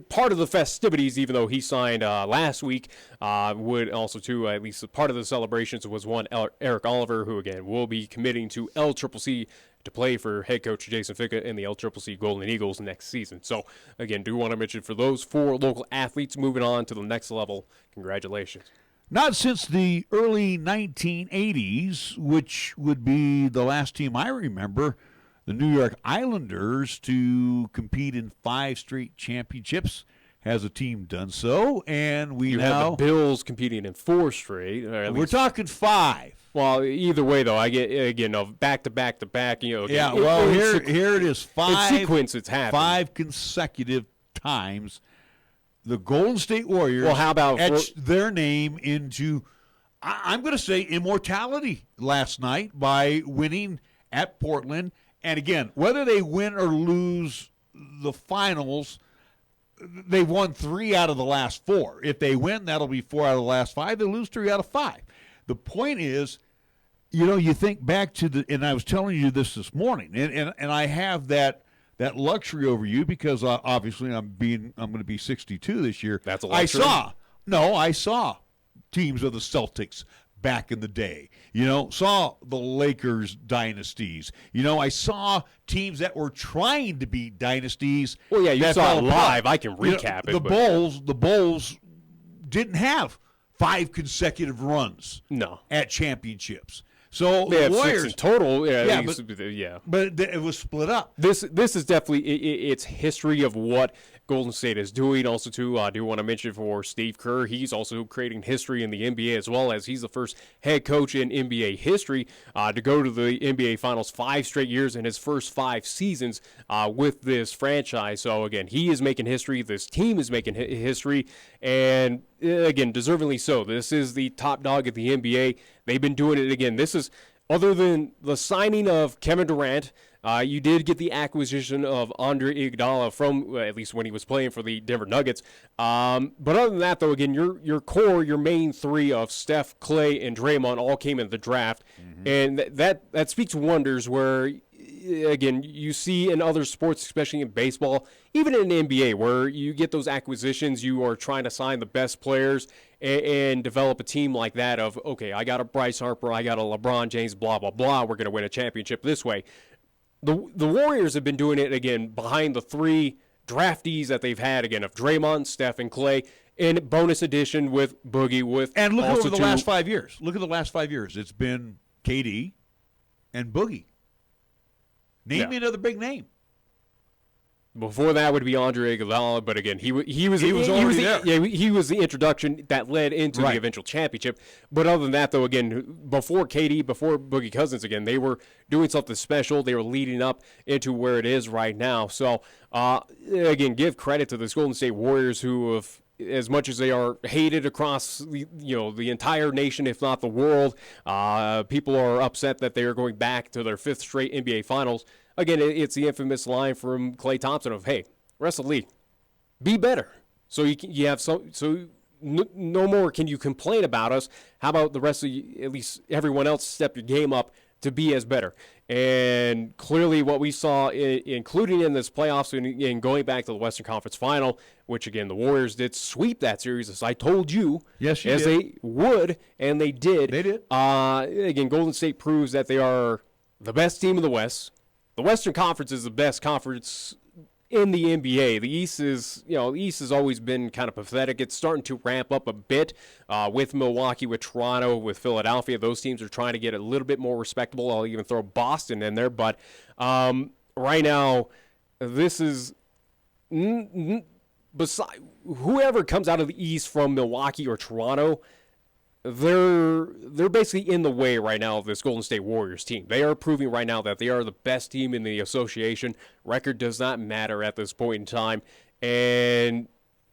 part of the festivities, even though he signed last week, would also to at least part of the celebrations was one Eric Oliver, who again will be committing to LCCC to play for head coach Jason Ficca in the LCCC Golden Eagles next season. So, again, do want to mention for those 4 local athletes moving on to the next level, congratulations. Not since the early 1980s, which would be the last team I remember, the New York Islanders, to compete in 5 straight championships. Has a team done so? And you have the Bills competing in 4 straight. We're talking 5. Well, either way, though, I get again back to back to back. Here it is. 5 in sequence. It's happening. 5 consecutive times. The Golden State Warriors. Well, how about etched their name into, I'm going to say, immortality last night by winning at Portland. And again, whether they win or lose the finals, they've won 3 out of the last 4. If they win, that'll be 4 out of the last 5. They lose 3 out of 5. The point is, you think back to and I was telling you this morning, and I have that luxury over you because obviously I'm going to be 62 this year. That's a luxury. I saw teams of the Celtics back in the day. Saw the Lakers dynasties. I saw teams that were trying to be dynasties. Well, yeah, you saw it live. I can recap it. The Bulls didn't have 5 consecutive runs at championships. So they the have Warriors 6 in total. Yeah, but it was split up. This is definitely it's history of what Golden State is doing. Also, too, I do want to mention for Steve Kerr, he's also creating history in the NBA as well, as he's the first head coach in NBA history to go to the NBA Finals 5 straight years in his first 5 seasons with this franchise. So, again, he is making history. This team is making history. And, again, deservingly so. This is the top dog at the NBA. They've been doing it again. This is, other than the signing of Kevin Durant, you did get the acquisition of Andre Iguodala from, at least when he was playing for the Denver Nuggets. But other than that, though, again, your core, your main 3 of Steph, Clay, and Draymond all came in the draft. And that speaks wonders where, again, you see in other sports, especially in baseball, even in the NBA, where you get those acquisitions, you are trying to sign the best players and develop a team like that of, okay, I got a Bryce Harper, I got a LeBron James, blah, blah, blah, we're going to win a championship this way. The Warriors have been doing it, again, behind the 3 draftees that they've had, again, of Draymond, Steph, and Clay, and bonus addition with Boogie. And look over the last 5 years. Look at the last 5 years. It's been KD and Boogie. Name me another big name. Before that would be Andre Iguodala, but again, he was already there. Yeah, he was the introduction that led into the eventual championship. But other than that, though, again, before KD, before Boogie Cousins, again, they were doing something special. They were leading up into where it is right now. So, again, give credit to the Golden State Warriors, who have, as much as they are hated across the entire nation, if not the world, people are upset that they are going back to their 5th straight NBA Finals. Again, it's the infamous line from Klay Thompson of, "Hey, rest of the league, be better." So you have no more can you complain about us. How about the rest of you, at least everyone else, step your game up to be as better? And clearly what we saw, including in this playoffs and going back to the Western Conference Final, which, again, the Warriors did sweep that series, as I told you. Yes, you did. They would, and they did. They did. Again, Golden State proves that they are the best team in the West. The Western Conference is the best conference in the NBA. The East has always been kind of pathetic. It's starting to ramp up a bit with Milwaukee, with Toronto, with Philadelphia. Those teams are trying to get a little bit more respectable. I'll even throw Boston in there. But right now, this is beside whoever comes out of the East from Milwaukee or Toronto, they're basically in the way right now of this Golden State Warriors team. They are proving right now that they are the best team in the association. Record does not matter at this point in time. And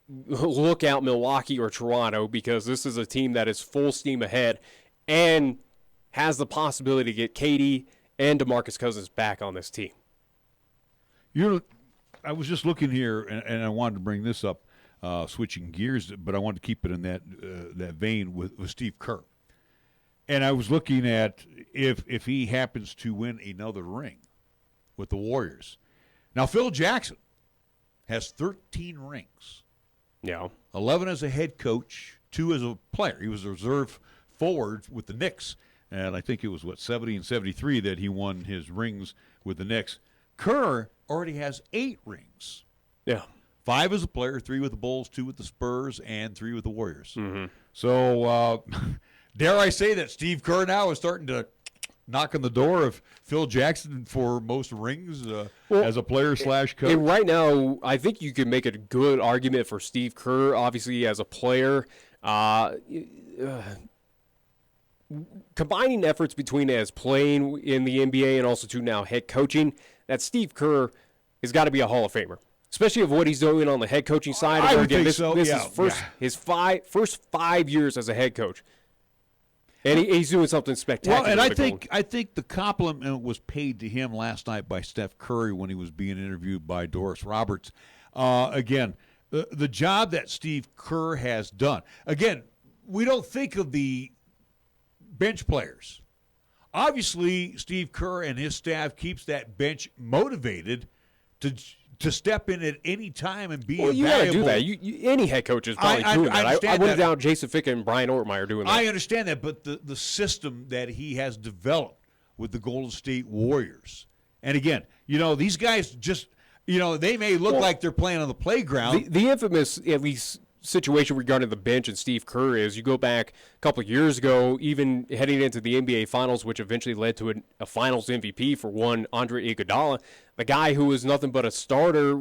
look out Milwaukee or Toronto, because this is a team that is full steam ahead and has the possibility to get KD and DeMarcus Cousins back on this team. I was just looking here, and I wanted to bring this up. Switching gears, but I wanted to keep it in that vein with Steve Kerr. And I was looking at if he happens to win another ring with the Warriors. Now, Phil Jackson has 13 rings. Yeah. 11 as a head coach, 2 as a player. He was a reserve forward with the Knicks, and I think it was, 70 and 73 that he won his rings with the Knicks. Kerr already has 8 rings. Yeah. 5 as a player, 3 with the Bulls, 2 with the Spurs, and 3 with the Warriors. Mm-hmm. So, dare I say that Steve Kerr now is starting to knock on the door of Phil Jackson for most rings as a player / coach? And right now, I think you could make a good argument for Steve Kerr, obviously, as a player. Combining efforts between as playing in the NBA and also to now head coaching, that Steve Kerr has got to be a Hall of Famer. Especially of what he's doing on the head coaching side. I would think so. This is his first 5 years as a head coach, and he's doing something spectacular. Well, and I think the compliment was paid to him last night by Steph Curry when he was being interviewed by Doris Roberts. Again, the job that Steve Kerr has done. Again, we don't think of the bench players. Obviously, Steve Kerr and his staff keeps that bench motivated to step in at any time and be you got to do that. Any head coach is probably doing that. I wouldn't doubt Jason Fick and Brian Ortmeyer doing that. I understand that, but the system that he has developed with the Golden State Warriors, and again, these guys just, they may look like they're playing on the playground. The infamous, at least situation regarding the bench and Steve Kerr is you go back a couple of years ago, even heading into the NBA Finals, which eventually led to a Finals MVP for one Andre Iguodala, the guy who was nothing but a starter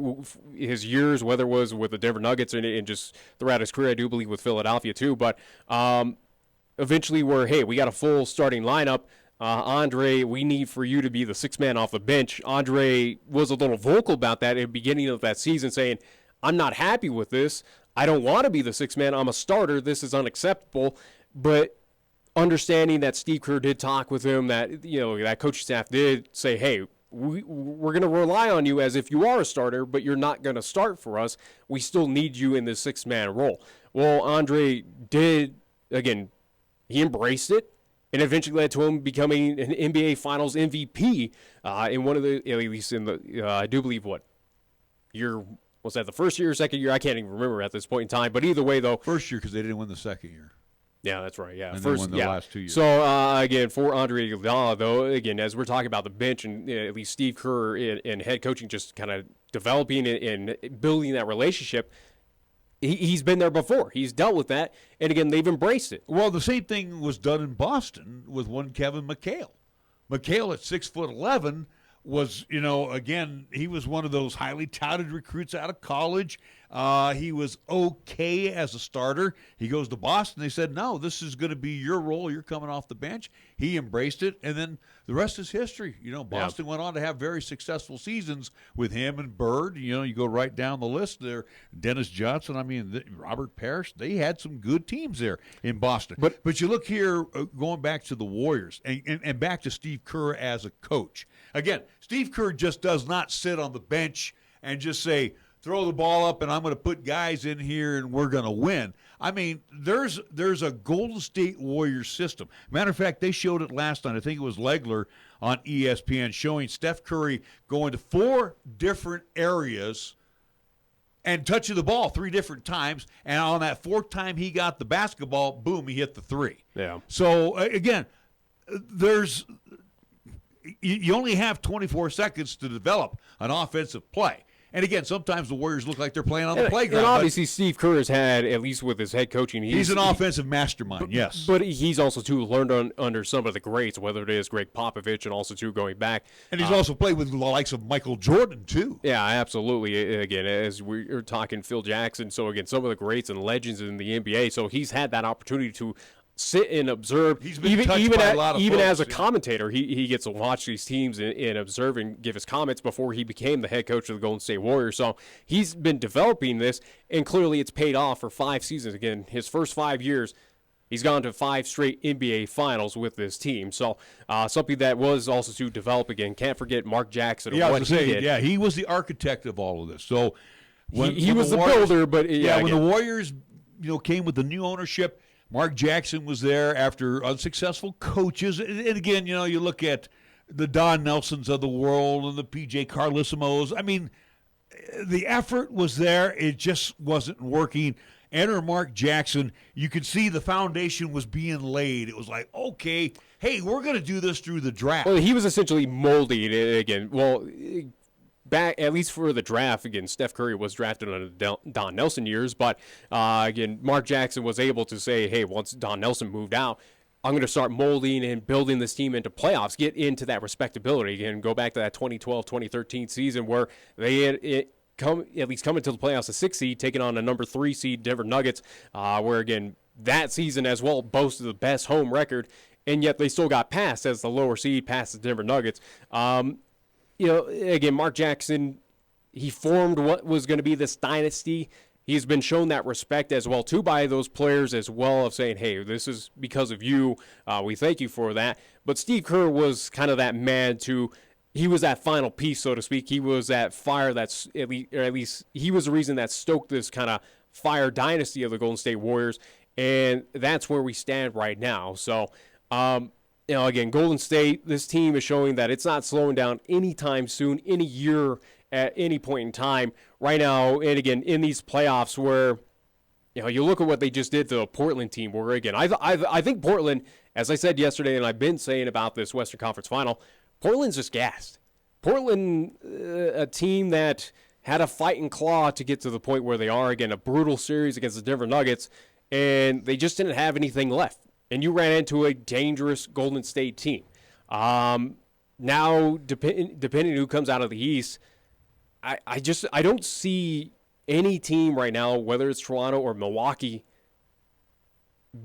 his years, whether it was with the Denver Nuggets and just throughout his career, I do believe with Philadelphia too, but eventually we got a full starting lineup. Andre, we need for you to be the sixth man off the bench. Andre was a little vocal about that at the beginning of that season, saying, I'm not happy with this. I don't want to be the sixth man. I'm a starter. This is unacceptable. But understanding that Steve Kerr did talk with him, that that coaching staff did say, hey, we're going to rely on you as if you are a starter, but you're not going to start for us. We still need you in this sixth-man role. Well, Andre did, again, he embraced it. And eventually led to him becoming an NBA Finals MVP in one of the, at least in the, I do believe, year, was that the first year or second year? I can't even remember at this point in time. But either way, though. First year because they didn't win the second year. Yeah, that's right. Yeah, and they won the last 2 years. So, again, for Andre Iguodala, though, again, as we're talking about the bench and at least Steve Kerr and head coaching just kind of developing and building that relationship, he's been there before. He's dealt with that, and again, they've embraced it. Well, the same thing was done in Boston with one Kevin McHale. McHale at 6'11" was, again, he was one of those highly touted recruits out of college. He was okay as a starter. He goes to Boston. They said, no, this is going to be your role. You're coming off the bench. He embraced it, and then the rest is history. Boston went on to have very successful seasons with him and Bird. You go right down the list there. Dennis Johnson, Robert Parrish. They had some good teams there in Boston. But you look here, going back to the Warriors and back to Steve Kerr as a coach. Again, Steve Kerr just does not sit on the bench and just say, throw the ball up and I'm going to put guys in here and we're going to win. There's a Golden State Warriors system. Matter of fact, they showed it last night. I think it was Legler on ESPN showing Steph Curry going to 4 different areas and touching the ball 3 different times. And on that 4th time he got the basketball, boom, he hit the 3. Yeah. So, again, you only have 24 seconds to develop an offensive play. And again, sometimes the Warriors look like they're playing on the playground. And obviously, Steve Kerr has had, at least with his head coaching, he's an offensive mastermind, yes. But he's also, too, learned under some of the greats, whether it is Greg Popovich and also, too, going back. And he's also played with the likes of Michael Jordan, too. Yeah, absolutely. Again, as we're talking Phil Jackson, so again, some of the greats and legends in the NBA. So he's had that opportunity to sit and observe. He's been touched by a lot of even folks, as a commentator, he gets to watch these teams and observe and give his comments before he became the head coach of the Golden State Warriors. So he's been developing this, and clearly it's paid off for 5 seasons. Again, his first 5 years, he's gone to 5 straight NBA Finals with this team. So something that was also to develop again. Can't forget Mark Jackson. Yeah, what he did. Yeah, he was the architect of all of this. So he was the builder, but when the Warriors came with the new ownership, Mark Jackson was there after unsuccessful coaches. And again, you look at the Don Nelsons of the world and the P.J. Carlissimos. The effort was there. It just wasn't working. Enter Mark Jackson. You could see the foundation was being laid. It was like, okay, hey, we're going to do this through the draft. Well, he was essentially molding it again. Well, back, at least for the draft, again, Steph Curry was drafted on the Don Nelson years, but again, Mark Jackson was able to say, hey, once Don Nelson moved out, I'm going to start molding and building this team into playoffs, get into that respectability. Again, go back to that 2012-2013 season where they had come into the playoffs a 6 seed, taking on a number 3 seed Denver Nuggets, where, again, that season as well boasted the best home record, and yet they still got passed as the lower seed past the Denver Nuggets. Again, Mark Jackson, he formed what was going to be this dynasty. He's been shown that respect as well, too, by those players as well, of saying, hey, this is because of you. We thank you for that. But Steve Kerr was kind of that man he was that final piece, so to speak. He was that fire that's, at least he was the reason that stoked this kind of fire dynasty of the Golden State Warriors. And that's where we stand right now. So, again, Golden State, this team is showing that it's not slowing down anytime soon, any year, at any point in time. Right now, and again, in these playoffs where, you look at what they just did to the Portland team, where, again, I think Portland, as I said yesterday, and I've been saying about this Western Conference Final, Portland's just gassed. Portland, a team that had a fight and claw to get to the point where they are. Again, a brutal series against the Denver Nuggets, and they just didn't have anything left. And you ran into a dangerous Golden State team. Now, depending who comes out of the East, I don't see any team right now, whether it's Toronto or Milwaukee,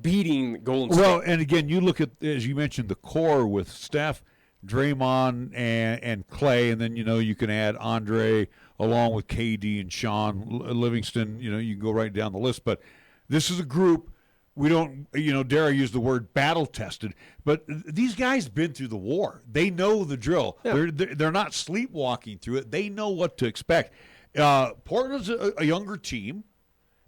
beating Golden State. Well, and again, you look at, as you mentioned, the core with Steph, Draymond, and Clay, and then, you can add Andre along with KD and Sean Livingston. You can go right down the list. But this is a group, we don't, dare I use the word battle-tested, but these guys been through the war. They know the drill. Yeah. They're not sleepwalking through it. They know what to expect. Portland's a younger team.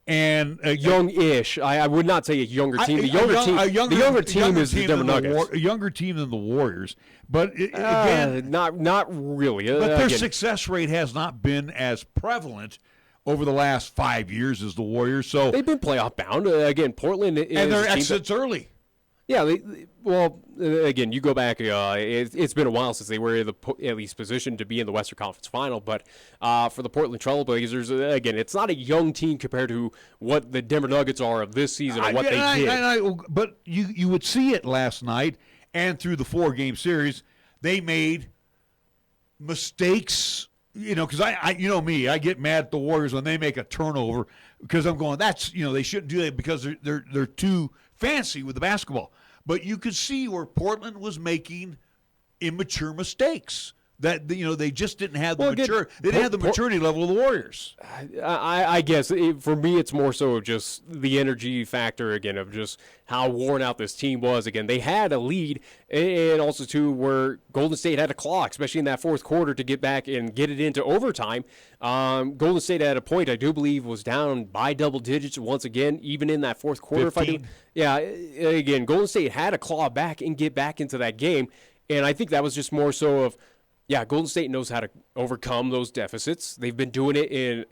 And young-ish. I would not say a younger team. The younger team is the Denver Nuggets. A younger team than the Warriors. But again, not really. But their success rate has not been as prevalent over the last 5 years as the Warriors. So they've been playoff bound. Again, Portland is and their exits early. Yeah, again, you go back, it's been a while since they were at least positioned to be in the Western Conference Final, but for the Portland Trailblazers, again, it's not a young team compared to what the Denver Nuggets are of this season and what they did. But you would see it last night and through the 4-game series. They made mistakes, because I get mad at the Warriors when they make a turnover because I'm going, they shouldn't do that because they're too fancy with the basketball. But you could see where Portland was making immature mistakes. That they just didn't have the maturity level of the Warriors. I guess for me it's more so just the energy factor again of just how worn out this team was. Again, they had a lead, and also too where Golden State had a claw, especially in that fourth quarter, to get back and get it into overtime. Golden State at a point I do believe was down by double digits once again, even in that fourth quarter. 15. Again, Golden State had a claw back and get back into that game, and I think that was just more so of. Yeah, Golden State knows how to overcome those deficits. They've been doing it in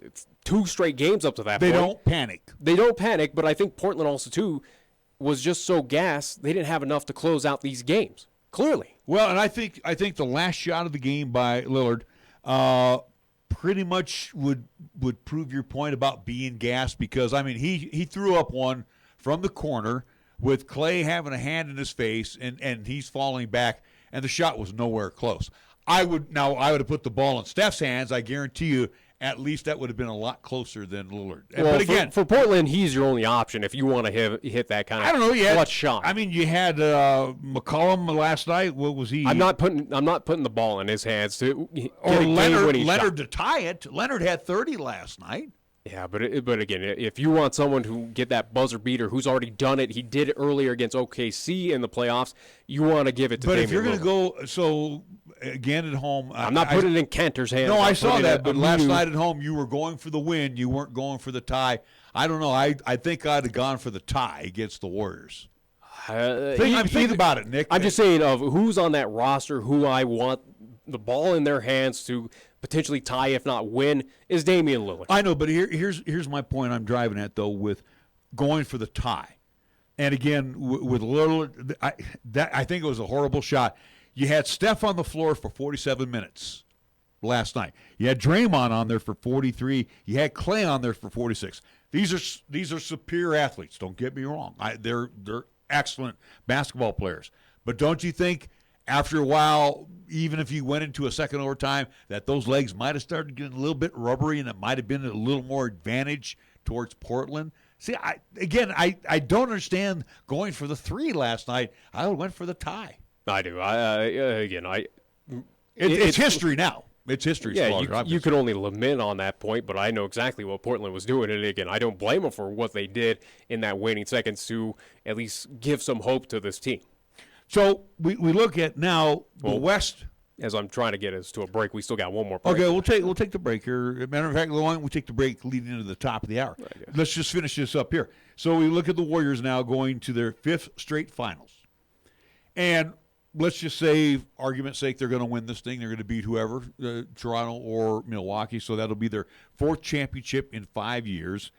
2 straight games up to that point. They don't panic. They don't panic, but I think Portland also, too, was just so gassed they didn't have enough to close out these games, clearly. Well, and I think the last shot of the game by Lillard pretty much would prove your point about being gassed because, he threw up one from the corner with Clay having a hand in his face and he's falling back, and the shot was nowhere close. I would have put the ball in Steph's hands. I guarantee you, at least that would have been a lot closer than Lillard. Well, but again, for Portland, he's your only option if you want to hit that kind of clutch shot. You had McCollum last night. What was he? I'm not putting the ball in his hands to or Leonard to tie it. Leonard had 30 last night. Yeah, but again, if you want someone who get that buzzer beater, who's already done it, he did it earlier against OKC in the playoffs. You want to give it to. But Damian if you're going to go, so again at home, I'm not putting it in Cantor's hands. No, I saw that. But last night at home, you were going for the win. You weren't going for the tie. I don't know. I think I'd have gone for the tie against the Warriors. Think about it, Nick. I'm just saying of who's on that roster, who I want the ball in their hands to potentially tie, if not win, is Damian Lillard. I know, but here's my point I'm driving at, though, with going for the tie. And again, with Lillard, I think it was a horrible shot. You had Steph on the floor for 47 minutes last night. You had Draymond on there for 43. You had Clay on there for 46. These are superior athletes. Don't get me wrong. They're excellent basketball players. But don't you think after a while, even if you went into a second overtime, that those legs might have started getting a little bit rubbery and it might have been a little more advantage towards Portland? See, I don't understand going for the 3 last night. I went for the tie. I do. It's history now. It's history. Yeah, you could only lament on that point, but I know exactly what Portland was doing. And again, I don't blame them for what they did in that waning seconds to at least give some hope to this team. So we look at now the West. As I'm trying to get us to a break, we still got one more break. Okay, we'll take the break here. Matter of fact, why don't we take the break leading into the top of the hour? Let's just finish this up here. So we look at the Warriors now going to their 5th straight finals. And let's just say, argument's sake, they're going to win this thing. They're going to beat whoever, Toronto or Milwaukee. So that'll be their 4th championship in 5 years.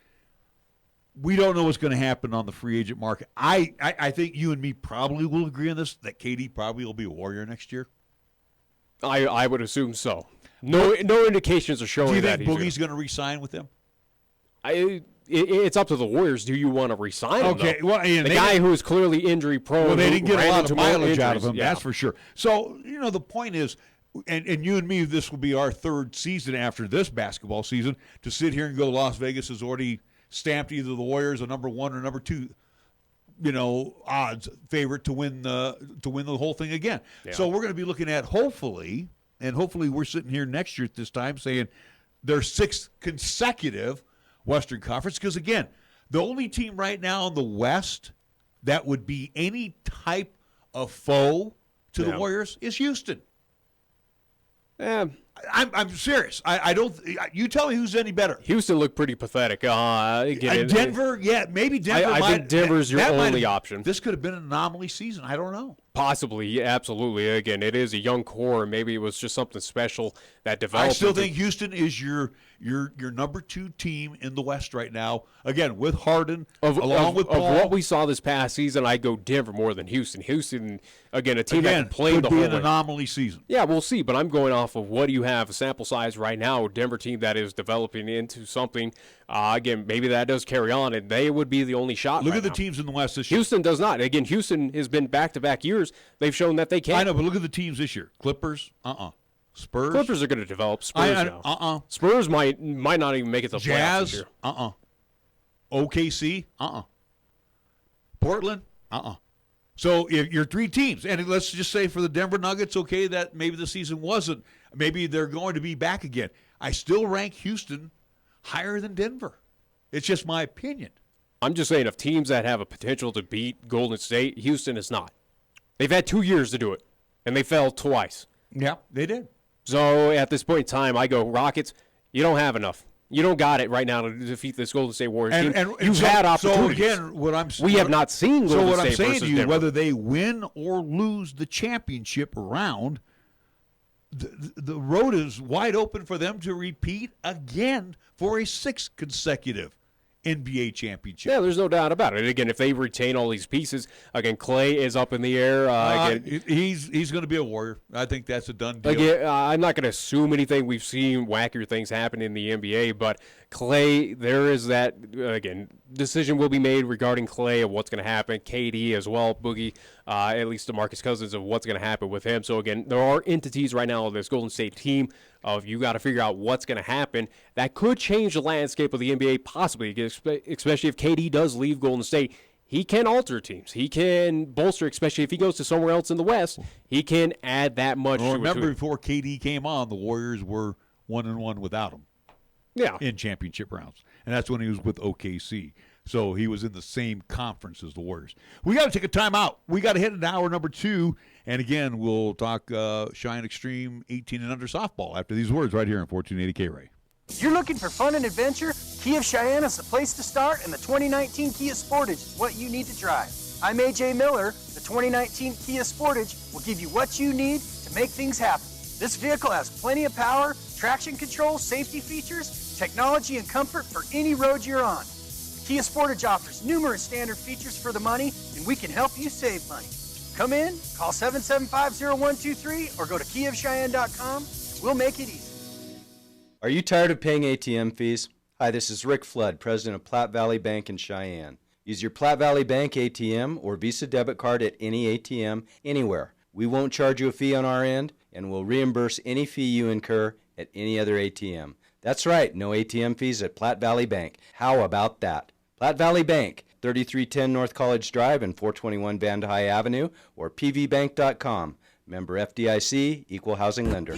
We don't know what's going to happen on the free agent market. I think you and me probably will agree on this, that KD probably will be a Warrior next year. I would assume so. No indications are showing Do you that think Boogie's going to re-sign with them? It's up to the Warriors. Do you want to re-sign him? Okay, though? well, and the guy who is clearly injury prone. Well, they didn't get a lot of mileage out of him, yeah. that's for sure. So, the point is, and you and me, this will be our third season after this basketball season, to sit here and go, Las Vegas has already stamped either the Warriors a number 1 or number 2, odds favorite to win the whole thing again. Yeah. So we're going to be looking at hopefully we're sitting here next year at this time saying their 6th consecutive Western Conference, because again, the only team right now in the West that would be any type of foe to the Warriors is Houston. I'm serious. I don't. You tell me who's any better. Houston looked pretty pathetic. Denver, maybe Denver. I think Denver's your only option. This could have been an anomaly season. I don't know. Possibly, yeah, absolutely. Again, it is a young core. Maybe it was just something special that developed. I still think Houston is your number 2 team in the West right now. Again, with Harden, along with Paul. Of what we saw this past season, I'd go Denver more than Houston. Houston, again, a team that can play the whole way. Could be an anomaly season. Yeah, we'll see. But I'm going off of what do you have a sample size right now. A Denver team that is developing into something. Again, maybe that does carry on, and they would be the only shot. Look right at the now. teams in the West this year. Houston does not. Again, Houston has been back-to-back years. They've shown that they can. I know, but look at the teams this year. Clippers, Spurs. Clippers are going to develop. Spurs now. Spurs might not even make it to the playoffs this year. OKC, Portland, So if you're 3 teams, and let's just say for the Denver Nuggets, okay, that maybe the season wasn't. Maybe they're going to be back again. I still rank Houston higher than Denver. It's just my opinion. I'm just saying, of teams that have a potential to beat Golden State, Houston is not. They've had 2 years to do it, and they fell twice. Yeah, they did. So at this point in time, I go, Rockets, you don't have enough. You don't got it right now to defeat this Golden State Warriors team. And You've had opportunities. So again, we have not seen Golden State. So what I'm saying to you, Denver. whether they win or lose the championship round, the road is wide open for them to repeat again for a 6th consecutive NBA championship. Yeah, there's no doubt about it. Again, if they retain all these pieces, again, Clay is up in the air. He's going to be a Warrior. I think that's a done deal. Again, I'm not going to assume anything. We've seen wackier things happen in the NBA, but Clay, there is that, again, decision will be made regarding Clay of what's going to happen. KD as well, Boogie, at least DeMarcus Cousins, of what's going to happen with him. So, again, there are entities right now of this Golden State team of you got to figure out what's going to happen. That could change the landscape of the NBA possibly, especially if KD does leave Golden State. He can alter teams. He can bolster, especially if he goes to somewhere else in the West. He can add that much. Well, remember, before KD came on, the Warriors were 1-1 without him. Yeah. In championship rounds. And that's when he was with OKC. So he was in the same conference as the Warriors. We got to take a timeout. We got to hit into hour number 2. And again, we'll talk Cheyenne Extreme 18 and under softball after these words right here on 1480 KRAE. You're looking for fun and adventure? Kia of Cheyenne is the place to start, and the 2019 Kia Sportage is what you need to drive. I'm AJ Miller. The 2019 Kia Sportage will give you what you need to make things happen. This vehicle has plenty of power, traction control, safety features, technology, and comfort for any road you're on. The Kia Sportage offers numerous standard features for the money, and we can help you save money. Come in, call 775-0123, or go to KiaofCheyenne.com. We'll make it easy. Are you tired of paying ATM fees? Hi, this is Rick Flood, president of Platte Valley Bank in Cheyenne. Use your Platte Valley Bank ATM or Visa debit card at any ATM anywhere. We won't charge you a fee on our end, and we'll reimburse any fee you incur at any other ATM. That's right, no ATM fees at Platte Valley Bank. How about that? Platte Valley Bank, 3310 North College Drive and 421 Van High Avenue, or pvbank.com. Member FDIC, Equal Housing Lender.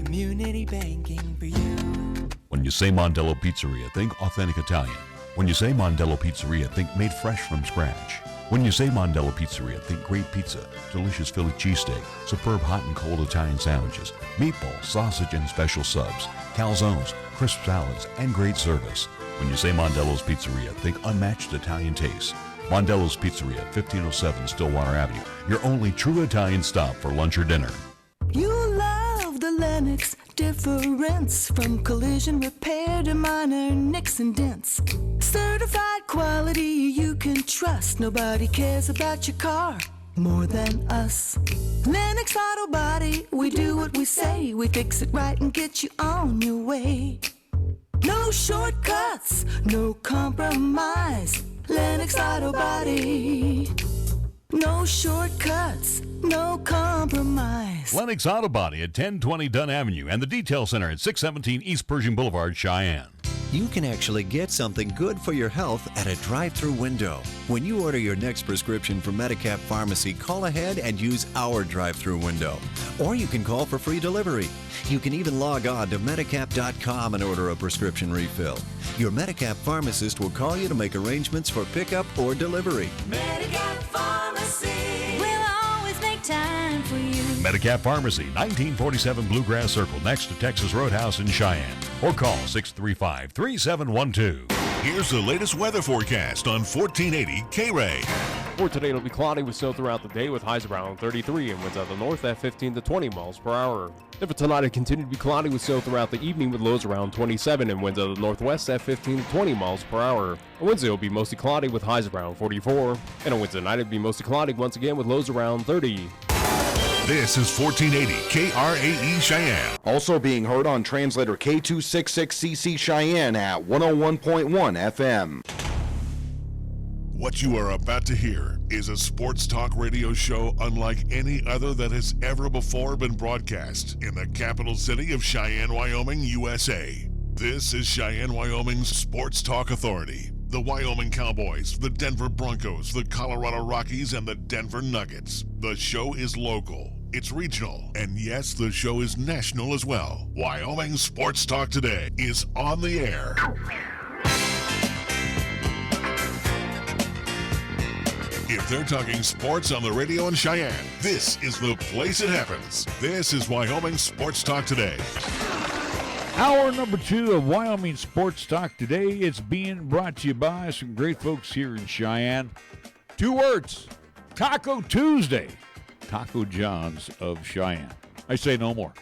Community banking for you. When you say Mondello Pizzeria, think authentic Italian. When you say Mondello Pizzeria, think made fresh from scratch. When you say Mondello Pizzeria, think great pizza, delicious Philly cheesesteak, superb hot and cold Italian sandwiches, meatballs, sausage, and special subs, calzones, crisp salads, and great service. When you say Mondello's Pizzeria, think unmatched Italian taste. Mondello's Pizzeria, 1507 Stillwater Avenue, your only true Italian stop for lunch or dinner. You love the Lennox difference, from collision repair to minor nicks and dents. Certified quality you can trust. Nobody cares about your car more than us. Lennox Auto Body, we do what we say. We fix it right and get you on your way. No shortcuts, no compromise. Lennox Auto Body. No shortcuts, no compromise. Lennox Auto Body at 1020 Dunn Avenue and the Detail Center at 617 East Pershing Boulevard, Cheyenne. You can actually get something good for your health at a drive-through window. When you order your next prescription from Medicap Pharmacy, call ahead and use our drive-through window. Or you can call for free delivery. You can even log on to Medicap.com and order a prescription refill. Your Medicap pharmacist will call you to make arrangements for pickup or delivery. Medicap Pharmacy. We'll always make time for you. Medicap Pharmacy, 1947 Bluegrass Circle, next to Texas Roadhouse in Cheyenne. Or call 635-3712. Here's the latest weather forecast on 1480 KRAE. For today, it'll be cloudy with snow throughout the day with highs around 33 and winds out of the north at 15 to 20 miles per hour. And for tonight, it continued to be cloudy with snow throughout the evening with lows around 27 and winds out of the northwest at 15 to 20 miles per hour. On Wednesday, it'll be mostly cloudy with highs around 44. And on Wednesday night, it'll be mostly cloudy once again with lows around 30. This is 1480 KRAE Cheyenne. Also being heard on Translator K266CC Cheyenne at 101.1 FM. What you are about to hear is a sports talk radio show unlike any other that has ever before been broadcast in the capital city of Cheyenne, Wyoming, USA. This is Cheyenne, Wyoming's Sports Talk Authority. The Wyoming Cowboys, the Denver Broncos, the Colorado Rockies, and the Denver Nuggets. The show is local, it's regional, and yes, the show is national as well. Wyoming Sports Talk Today is on the air. If they're talking sports on the radio in Cheyenne, this is the place it happens. This is Wyoming Sports Talk Today. Hour number 2 of Wyoming Sports Talk Today. It's being brought to you by some great folks here in Cheyenne. 2 words, Taco Tuesday. Taco John's of Cheyenne. I say no more.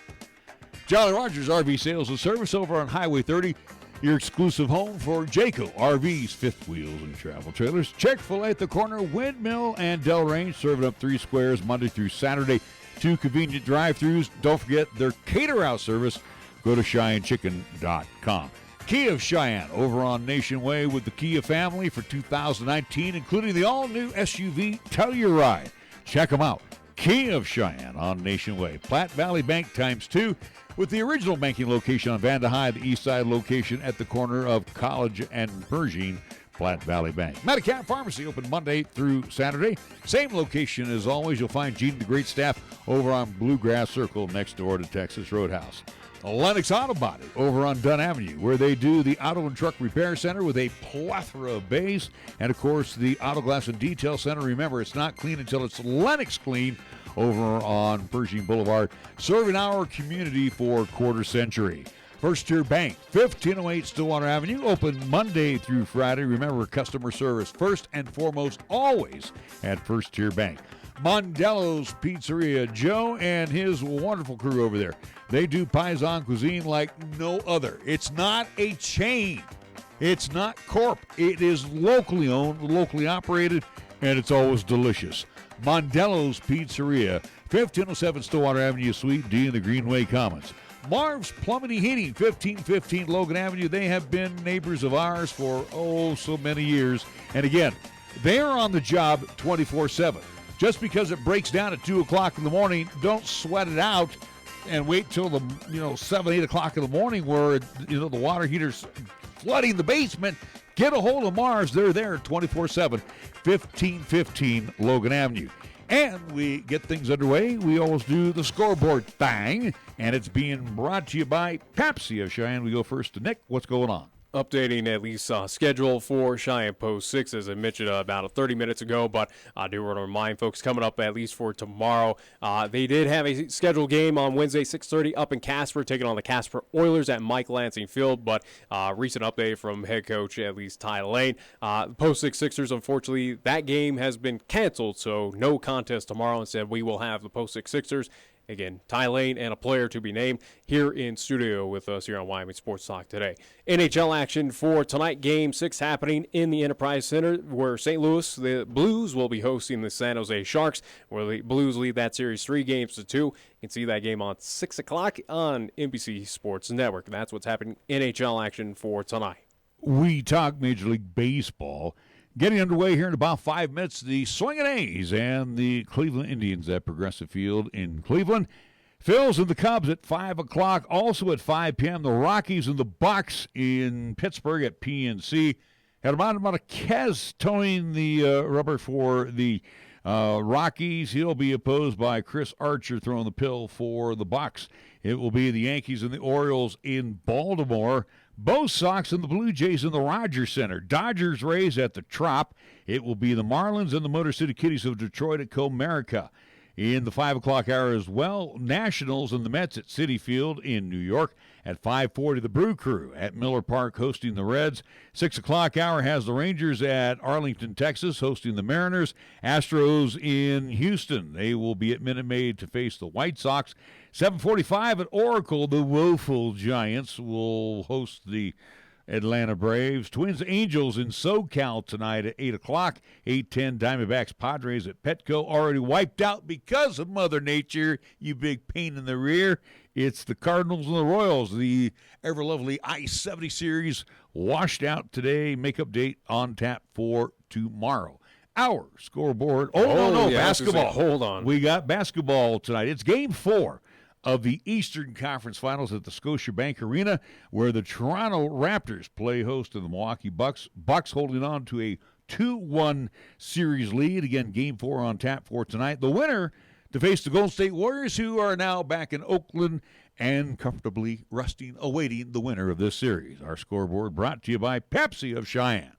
Jolly Rogers RV Sales and Service over on Highway 30. Your exclusive home for Jayco RVs, fifth wheels, and travel trailers. Chick-fil-A at the corner, Windmill and Delrange, serving up 3 squares Monday through Saturday. 2 convenient drive-thrus. Don't forget their cater-out service. Go to CheyenneChicken.com. Kia of Cheyenne over on Nation Way with the Kia family for 2019, including the all-new SUV Telluride. Check them out. Kia of Cheyenne on Nation Way. Platte Valley Bank ×2 with the original banking location on Vanda High, the east side location at the corner of College and Pershing. Platte Valley Bank. Medicare Pharmacy open Monday through Saturday. Same location as always. You'll find Gene and the great staff over on Bluegrass Circle next door to Texas Roadhouse. Lennox Auto Body over on Dunn Avenue, where they do the Auto and Truck Repair Center with a plethora of bays. And, of course, the Auto Glass and Detail Center. Remember, it's not clean until it's Lennox clean over on Pershing Boulevard, serving our community for a quarter century. First Tier Bank, 1508 Stillwater Avenue, open Monday through Friday. Remember, customer service first and foremost always at First Tier Bank. Mondello's Pizzeria, Joe and his wonderful crew over there. They do Paisan cuisine like no other. It's not a chain. It's not corp. It is locally owned, locally operated, and it's always delicious. Mondello's Pizzeria, 1507 Stillwater Avenue, Suite D in the Greenway Commons. Marv's Plumbing and Heating, 1515 Logan Avenue. They have been neighbors of ours for, so many years. And again, they're on the job 24/7. Just because it breaks down at 2 o'clock in the morning, don't sweat it out and wait till the 7, 8 o'clock in the morning where the water heater's flooding the basement. Get a hold of Mars. They're there 24/7, 1515 Logan Avenue. And we get things underway. We always do the scoreboard thing, and it's being brought to you by Pepsi of Cheyenne. We go first to Nick. What's going on? Updating at least schedule for Cheyenne Post 6, as I mentioned about 30 minutes ago, but I do want to remind folks coming up at least for tomorrow. They did have a scheduled game on Wednesday, 6:30 up in Casper, taking on the Casper Oilers at Mike Lansing Field, but recent update from head coach at least Ty Lane. Post 6 Sixers, unfortunately, that game has been canceled, so no contest tomorrow. Instead, we will have the Post 6 Sixers Again, Ty Lane and a player to be named here in studio with us here on Wyoming Sports Talk today. NHL action for tonight, Game 6 happening in the Enterprise Center, where St. Louis, the Blues, will be hosting the San Jose Sharks, where the Blues lead that series 3-2. You can see that game on 6 o'clock on NBC Sports Network. That's what's happening NHL action for tonight. We talk Major League Baseball. Getting underway here in about 5 minutes, the Swingin' A's and the Cleveland Indians at Progressive Field in Cleveland. Phils and the Cubs at 5 o'clock. Also at 5 p.m., the Rockies and the Bucks in Pittsburgh at PNC. Had about Kez towing the rubber for the Rockies. He'll be opposed by Chris Archer throwing the pill for the Bucks. It will be the Yankees and the Orioles in Baltimore. Bo Sox and the Blue Jays in the Rogers Center. Dodgers Rays at the Trop. It will be the Marlins and the Motor City Kitties of Detroit at Comerica. In the 5 o'clock hour as well, Nationals and the Mets at Citi Field in New York. At 5:40, the Brew Crew at Miller Park hosting the Reds. 6 o'clock hour has the Rangers at Arlington, Texas, hosting the Mariners. Astros in Houston. They will be at Minute Maid to face the White Sox. 7:45 at Oracle, the woeful Giants will host the Atlanta Braves. Twins Angels in SoCal tonight at 8 o'clock. 8:10 Diamondbacks Padres at Petco. Already wiped out because of Mother Nature, you big pain in the rear. It's the Cardinals and the Royals. The ever-lovely I-70 series washed out today. Makeup date on tap for tomorrow. Our scoreboard. Basketball. Hold on. We got basketball tonight. It's Game 4 of the Eastern Conference Finals at the Scotiabank Arena, where the Toronto Raptors play host to the Milwaukee Bucks. Bucks holding on to a 2-1 series lead. Again, Game 4 on tap for tonight. The winner to face the Golden State Warriors, who are now back in Oakland and comfortably resting, awaiting the winner of this series. Our scoreboard brought to you by Pepsi of Cheyenne.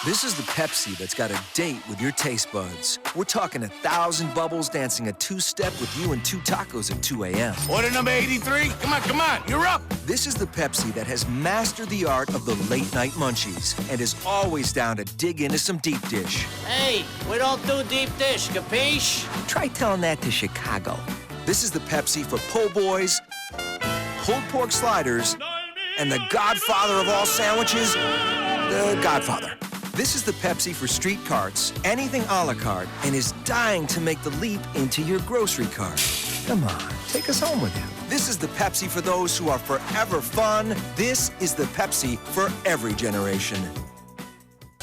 This is the Pepsi that's got a date with your taste buds. We're talking 1,000 bubbles dancing a two-step with you and 2 tacos at 2 a.m. Order number 83. Come on, you're up. This is the Pepsi that has mastered the art of the late-night munchies and is always down to dig into some deep dish. Hey, we don't do deep dish, capiche? Try telling that to Chicago. This is the Pepsi for po' boys, pulled pork sliders, and the godfather of all sandwiches, the Godfather. This is the Pepsi for street carts, anything a la carte, and is dying to make the leap into your grocery cart. Come on, take us home with you. This is the Pepsi for those who are forever fun. This is the Pepsi for every generation.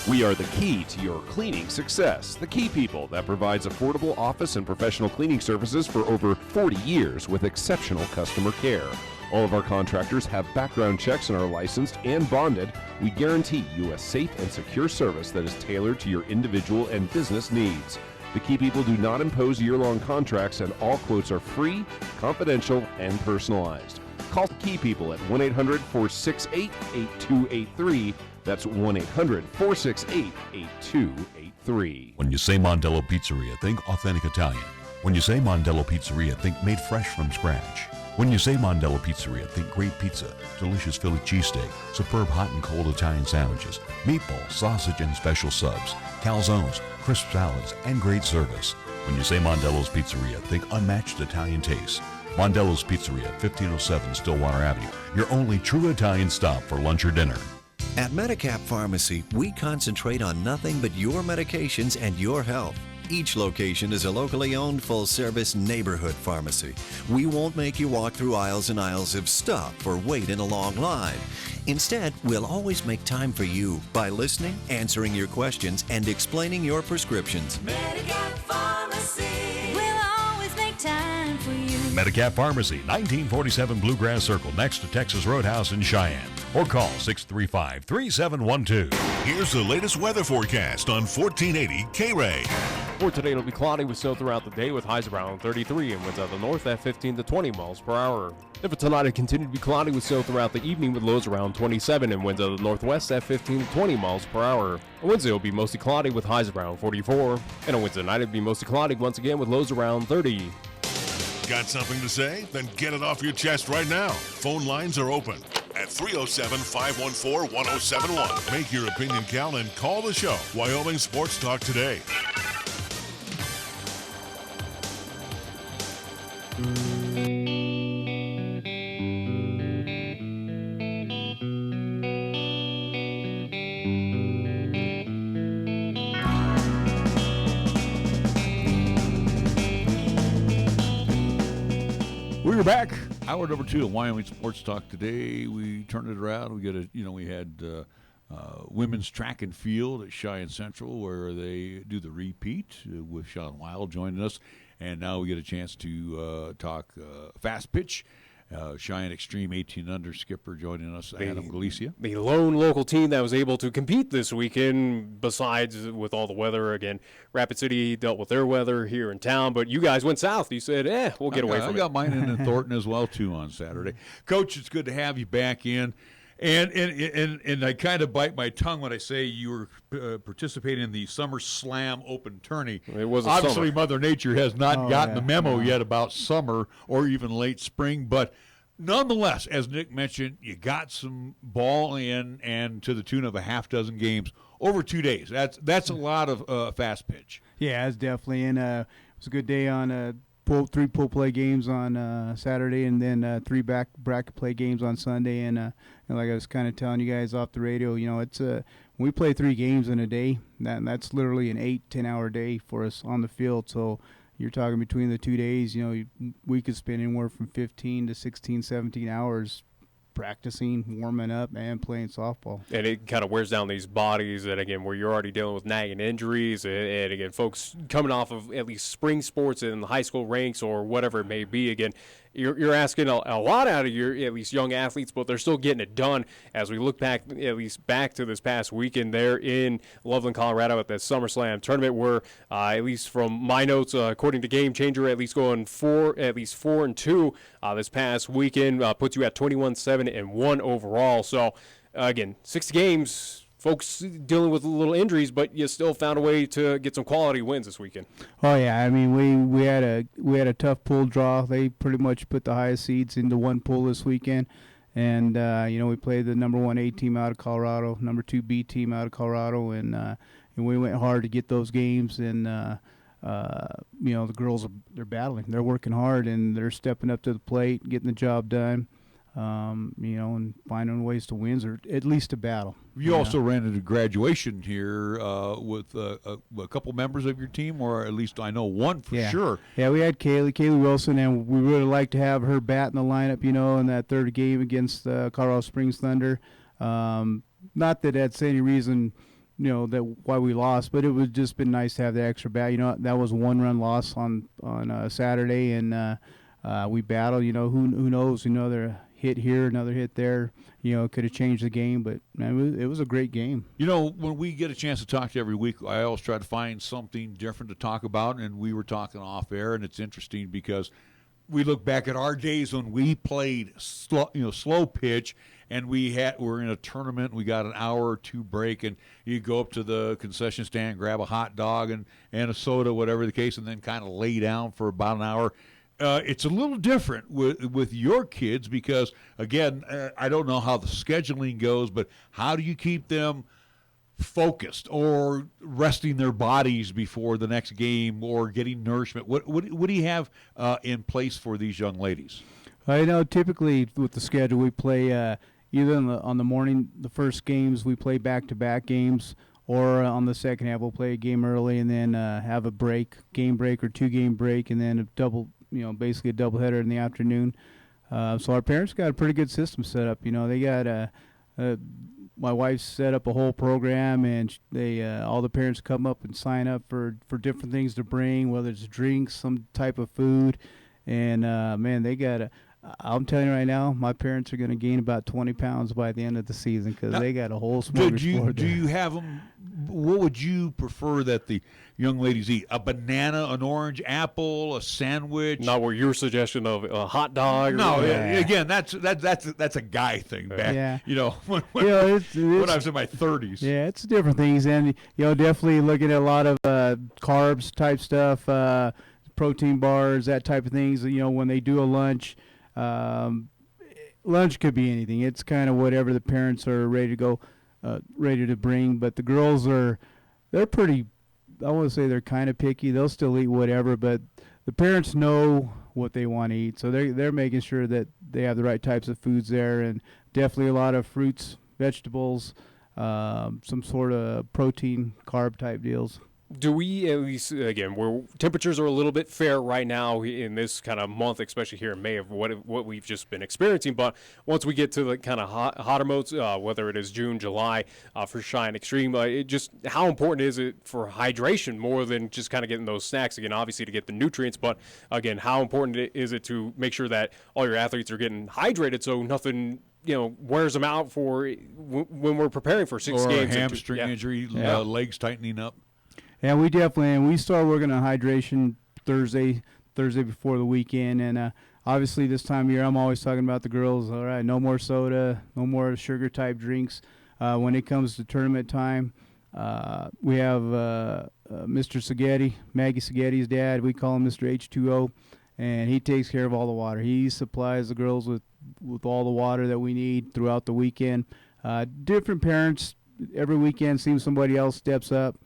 We are the key to your cleaning success. The Key People that provides affordable office and professional cleaning services for over 40 years with exceptional customer care. All of our contractors have background checks and are licensed and bonded. We guarantee you a safe and secure service that is tailored to your individual and business needs. The Key People do not impose year-long contracts, and all quotes are free, confidential, and personalized. Call the Key People at 1-800-468-8283. That's 1-800-468-8283. When you say Mondello Pizzeria, think authentic Italian. When you say Mondello Pizzeria, think made fresh from scratch. When you say Mondello Pizzeria, think great pizza, delicious Philly cheesesteak, superb hot and cold Italian sandwiches, meatballs, sausage, and special subs, calzones, crisp salads, and great service. When you say Mondello's Pizzeria, think unmatched Italian taste. Mondello's Pizzeria, 1507 Stillwater Avenue, your only true Italian stop for lunch or dinner. At Medicap Pharmacy, we concentrate on nothing but your medications and your health. Each location is a locally owned full-service neighborhood pharmacy. We won't make you walk through aisles and aisles of stuff or wait in a long line. Instead, we'll always make time for you by listening, answering your questions, and explaining your prescriptions. Medicap Pharmacy. We'll always make time for you. Medicap Pharmacy, 1947 Bluegrass Circle, next to Texas Roadhouse in Cheyenne. Or call 635-3712. Here's the latest weather forecast on 1480 KRAE. For today, it'll be cloudy with snow throughout the day with highs around 33 and winds out of the north at 15 to 20 miles per hour. And for tonight, it continued to be cloudy with snow throughout the evening with lows around 27 and winds out of the northwest at 15 to 20 miles per hour. On Wednesday, it'll be mostly cloudy with highs around 44. And on Wednesday night, it'll be mostly cloudy once again with lows around 30. Got something to say? Then get it off your chest right now. Phone lines are open at 307-514-1071. Make your opinion count and call the show. Wyoming Sports Talk today. we're back. Hour number 2 of Wyoming Sports Talk. Today we turned it around. We had women's track and field at Cheyenne Central, where they do the repeat with Sean Wilde joining us, and now we get a chance to talk fast pitch. Cheyenne Extreme 18 under skipper joining us, Adam Galicia. The lone local team that was able to compete this weekend, besides with all the weather. Again, Rapid City dealt with their weather here in town, but you guys went south. You said, we'll get away from it. I got mine in Thornton as well, too, on Saturday. Coach, it's good to have you back in. And I kind of bite my tongue when I say you were participating in the Summer Slam Open Tourney. It was obviously summer. Mother Nature has not gotten the memo yet about summer or even late spring, but nonetheless, as Nick mentioned, you got some ball in, and to the tune of a half dozen games over 2 days. That's a lot of fast pitch. Yeah, it's definitely, and it was a good day on 3 pool play games on Saturday, and then 3 bracket play games on Sunday. And like I was kind of telling you guys off the radio, it's we play 3 games in a day. That's literally an 8-10 hour day for us on the field. So you're talking between the 2 days, we could spend anywhere from 15 to 16, 17 hours practicing, warming up, and playing softball. And it kind of wears down these bodies, and again, where you're already dealing with nagging injuries, and again, folks coming off of at least spring sports in the high school ranks or whatever it may be, again, you're asking a lot out of your at least young athletes, but they're still getting it done. As we look back, at least back to this past weekend there in Loveland, Colorado at the SummerSlam tournament, where at least from my notes, according to Game Changer, at least going 4-2 this past weekend puts you at 21-7-1 overall. So again, 6 games. Folks dealing with little injuries, but you still found a way to get some quality wins this weekend. Oh yeah, I mean we had a tough pool draw. They pretty much put the highest seeds into one pool this weekend, and we played the number 1 A team out of Colorado, number 2 B team out of Colorado, and we went hard to get those games. And the girls they're battling, they're working hard, and they're stepping up to the plate, getting the job done. And finding ways to win or at least to battle. You also ran into graduation here with a couple members of your team, or at least I know one for sure. Yeah, we had Kaylee Wilson, and we really like to have her bat in the lineup, in that third game against Colorado Springs Thunder. Not that that's any reason, that why we lost, but it would just been nice to have the extra bat. That was a 1-run loss on Saturday, and we battled. Who knows? They're hit here, another hit there. Could have changed the game, but it was a great game. When we get a chance to talk to you every week, I always try to find something different to talk about, and we were talking off air, and it's interesting because we look back at our days when we played slow pitch, and we're in a tournament, and we got an hour or 2 break, and you go up to the concession stand, grab a hot dog and a soda, whatever the case, and then kind of lay down for about an hour. It's a little different with your kids because, again, I don't know how the scheduling goes, but how do you keep them focused or resting their bodies before the next game or getting nourishment? What do you have in place for these young ladies? Typically with the schedule, we play either on the morning, the first games, we play back-to-back games, or on the second half, we'll play a game early and then have a game break or 2-game break, and then a basically a doubleheader in the afternoon. So our parents got a pretty good system set up. They got my wife set up a whole program, and they all the parents come up and sign up for different things to bring, whether it's drinks, some type of food, and they got I'm telling you right now, my parents are going to gain about 20 pounds by the end of the season because they got a whole smorgasbord. Do you have them? What would you prefer that the young ladies eat? A banana, an orange, apple, a sandwich? Not what your suggestion of a hot dog. No, again, that's a guy thing. Back, when I was in my 30s. Yeah, it's different things, and definitely looking at a lot of carbs type stuff, protein bars, that type of things. When they do a lunch. Lunch could be anything. It's kind of whatever the parents are ready to go, ready to bring. But the girls they're pretty, I want to say they're kind of picky. They'll still eat whatever, but the parents know what they want to eat. So they're making sure that they have the right types of foods there, and definitely a lot of fruits, vegetables, some sort of protein, carb type deals. do we at least, again, where temperatures are a little bit fair right now in this kind of month, especially here in May, of what we've just been experiencing. But once we get to the kind of hotter modes, whether it is June, July, for Cheyenne Extreme, how important is it for hydration more than just kind of getting those snacks? Again, obviously to get the nutrients, but again, how important is it to make sure that all your athletes are getting hydrated so nothing wears them out for when we're preparing for 6 games. Or a hamstring injury, legs tightening up. Yeah, we definitely, and we start working on hydration Thursday before the weekend, and obviously this time of year I'm always talking about the girls. All right, no more soda, no more sugar type drinks. When it comes to tournament time, we have Mr. Seghetti, Maggie Seghetti's dad. We call him Mr. H2O, and he takes care of all the water. He supplies the girls with all the water that we need throughout the weekend. Different parents every weekend, seems somebody else steps up.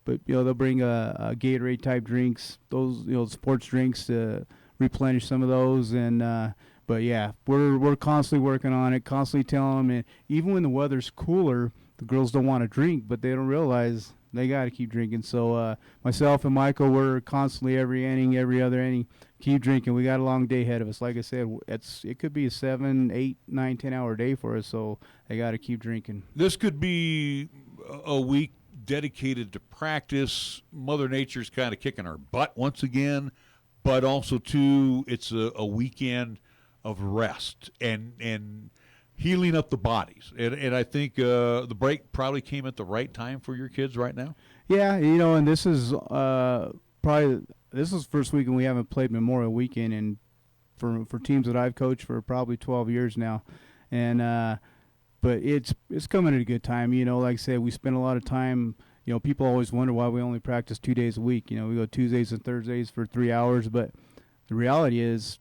But they'll bring a Gatorade type drinks, those sports drinks to replenish some of those. And but yeah, we're constantly working on it, constantly telling them. And even when the weather's cooler, the girls don't want to drink, but they don't realize they got to keep drinking. So myself and Michael, we're constantly every inning, every other inning, keep drinking. We got a long day ahead of us. Like I said, it could be a 7, 8, 9, 10-hour day for us. So they got to keep drinking. This could be a week dedicated to practice. Mother Nature's kind of kicking our butt once again, but also too, it's a weekend of rest and healing up the bodies. And I think the break probably came at the right time for your kids right now. Yeah, and this is this is first weekend we haven't played Memorial Weekend, and for teams that I've coached for probably 12 years now, and but it's coming at a good time. Like I said, we spend a lot of time. People always wonder why we only practice 2 days a week. We go Tuesdays and Thursdays for 3 hours, but the reality is,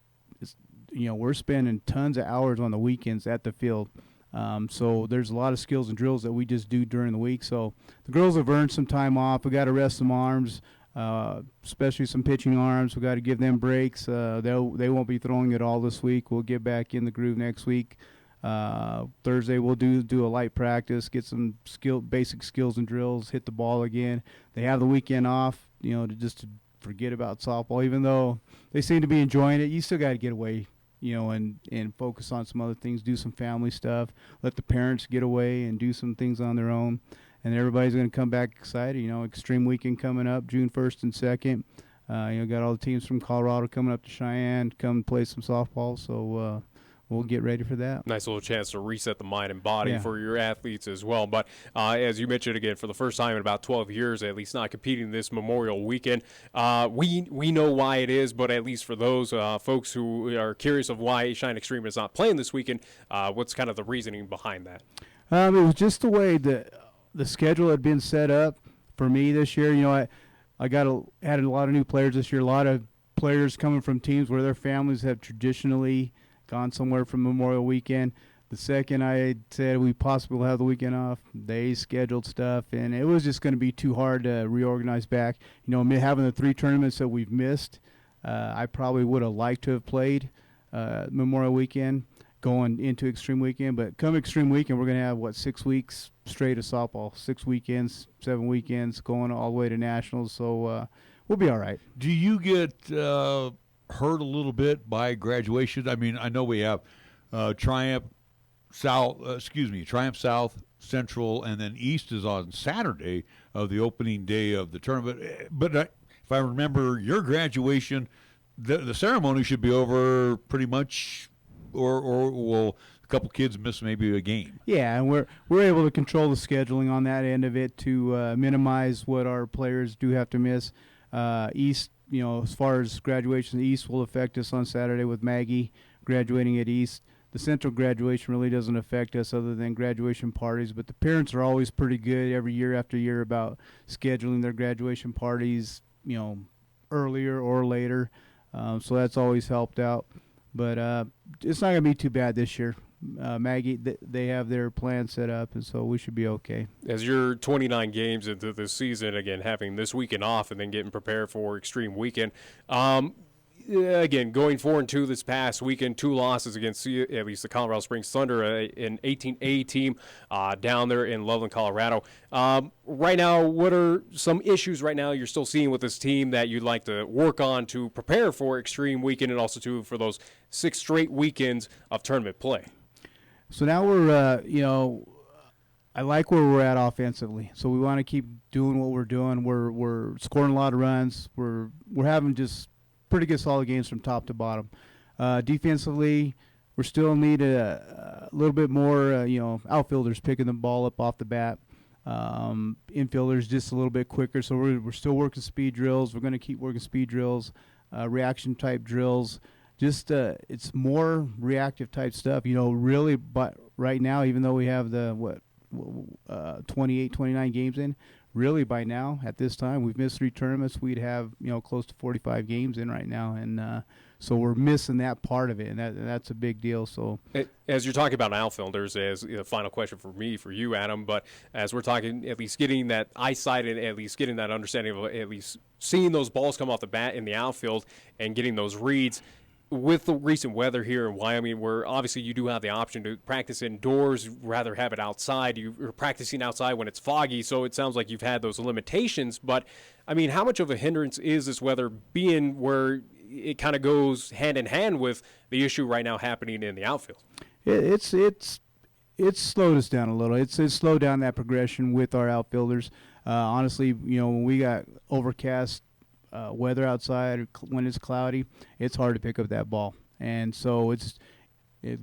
we're spending tons of hours on the weekends at the field. So there's a lot of skills and drills that we just do during the week. So the girls have earned some time off. We got to rest some arms, especially some pitching arms. We got to give them breaks. They won't be throwing it all this week. We'll get back in the groove next week. Thursday we'll do a light practice, get some basic skills and drills, hit the ball again. They have the weekend off, to forget about softball. Even though they seem to be enjoying it, you still got to get away, and focus on some other things, do some family stuff, let the parents get away and do some things on their own. And everybody's going to come back excited. Extreme weekend coming up, June 1st and 2nd. Got all the teams from Colorado coming up to Cheyenne, come play some softball. So we'll get ready for that. Nice little chance to reset the mind and body for your athletes as well. But as you mentioned, again, for the first time in about 12 years, at least not competing this Memorial Weekend. We know why it is, but at least for those folks who are curious of why Cheyenne Extreme is not playing this weekend, what's kind of the reasoning behind that? It was just the way the schedule had been set up for me this year. I had a lot of new players this year, a lot of players coming from teams where their families have traditionally gone somewhere from Memorial Weekend. The second I said we possibly will have the weekend off, they scheduled stuff, and it was just going to be too hard to reorganize back. Having the 3 tournaments that we've missed, I probably would have liked to have played Memorial Weekend going into Extreme Weekend. But come Extreme Weekend, we're going to have, 6 weeks straight of softball, 6 weekends, 7 weekends, going all the way to Nationals. So we'll be all right. Do you get hurt a little bit by graduation? I mean, I know we have Triumph South, Central, and then East is on Saturday of the opening day of the tournament. But if I remember, your graduation, the ceremony should be over pretty much, or will a couple kids miss maybe a game? Yeah, and we're able to control the scheduling on that end of it to minimize what our players do have to miss. East, as far as graduation, the East will affect us on Saturday with Maggie graduating at East. The Central graduation really doesn't affect us other than graduation parties, but the parents are always pretty good every year after year about scheduling their graduation parties, earlier or later. So that's always helped out. But it's not going to be too bad this year. Maggie, they have their plan set up, and so we should be okay. As you're 29 games into the season, again, having this weekend off and then getting prepared for Extreme Weekend, again, going 4-2 this past weekend, 2 losses against at least the Colorado Springs Thunder, an 18A team down there in Loveland, Colorado. Right now, what are some issues right now you're still seeing with this team that you'd like to work on to prepare for Extreme Weekend and also for those 6 straight weekends of tournament play? So now we're, I like where we're at offensively. So we want to keep doing what we're doing. We're scoring a lot of runs. We're having just pretty good solid games from top to bottom. Defensively, we still need a little bit more, outfielders picking the ball up off the bat. Infielders just a little bit quicker. So we're still working speed drills. We're going to keep working speed drills, reaction type drills. Just it's more reactive type stuff, really. But right now, even though we have the 28, 29 games in, really by now at this time we've missed 3 tournaments. We'd have close to 45 games in right now, and so we're missing that part of it, and that's a big deal. So as you're talking about outfielders, as the final question for you, Adam, but as we're talking, at least getting that eyesight and at least getting that understanding of at least seeing those balls come off the bat in the outfield and getting those reads. With the recent weather here in Wyoming, where obviously you do have the option to practice indoors, rather have it outside. You're practicing outside when it's foggy, so it sounds like you've had those limitations. But, I mean, how much of a hindrance is this weather being where it kind of goes hand in hand with the issue right now happening in the outfield? It's slowed us down a little. It's slowed down that progression with our outfielders. Honestly, when we got overcast weather outside, when it's cloudy, it's hard to pick up that ball, and so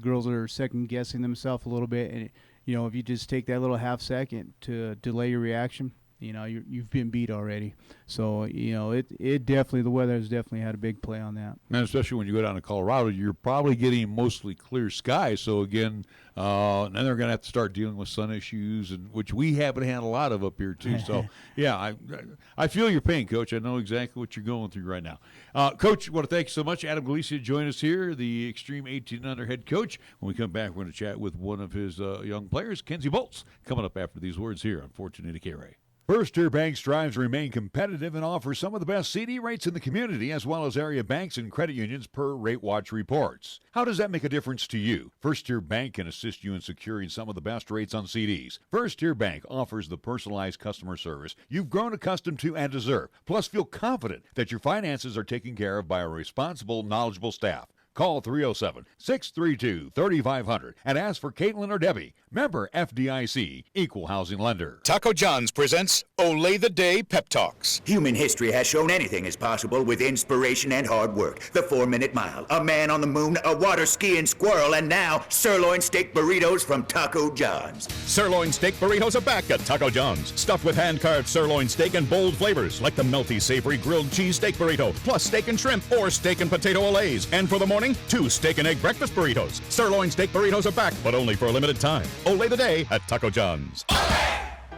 girls are second guessing themselves a little bit, and if you just take that little half second to delay your reaction, you've been beat already. So it definitely, the weather has definitely had a big play on that. And especially when you go down to Colorado, you're probably getting mostly clear skies. So again, then they're going to have to start dealing with sun issues, and which we haven't had a lot of up here too. So yeah, I feel your pain, Coach. I know exactly what you're going through right now. Coach, I want to thank you so much. Adam Galicia joined us here, the Extreme 18 Under head coach. When we come back, we're going to chat with one of his young players, Kenzie Boltz, coming up after these words here on 1480 KRAE. First Tier Bank strives to remain competitive and offers some of the best CD rates in the community, as well as area banks and credit unions per Rate Watch reports. How does that make a difference to you? First Tier Bank can assist you in securing some of the best rates on CDs. First Tier Bank offers the personalized customer service you've grown accustomed to and deserve. Plus, feel confident that your finances are taken care of by a responsible, knowledgeable staff. Call 307-632-3500 and ask for Caitlin or Debbie. Member FDIC, Equal Housing Lender. Taco John's presents Olay the Day Pep Talks. Human history has shown anything is possible with inspiration and hard work. The 4-Minute Mile, a man on the moon, a water skiing squirrel, and now sirloin steak burritos from Taco John's. Sirloin steak burritos are back at Taco John's. Stuffed with hand-carved sirloin steak and bold flavors like the melty, savory grilled cheese steak burrito, plus steak and shrimp or steak and potato olays. And for the morning, 2 steak and egg breakfast burritos. Sirloin steak burritos are back, but only for a limited time. Olay the day at Taco John's.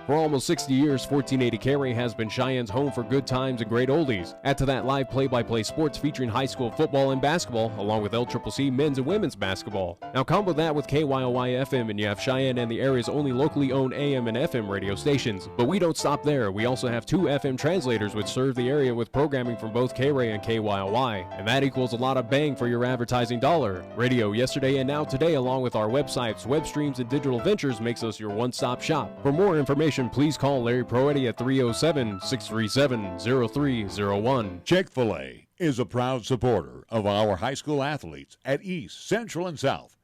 For almost 60 years, 1480 KRAE has been Cheyenne's home for good times and great oldies. Add to that live play-by-play sports featuring high school football and basketball, along with LCCC men's and women's basketball. Now combo that with KYOY-FM and you have Cheyenne and the area's only locally owned AM and FM radio stations. But we don't stop there. We also have 2 FM translators which serve the area with programming from both KRAE and KYOY. And that equals a lot of bang for your advertising dollar. Radio yesterday and now today, along with our websites, web streams, and digital ventures, makes us your one-stop shop. For more information, please call Larry Proetti at 307-637-0301. Chick-fil-A is a proud supporter of our high school athletes at East, Central, and South.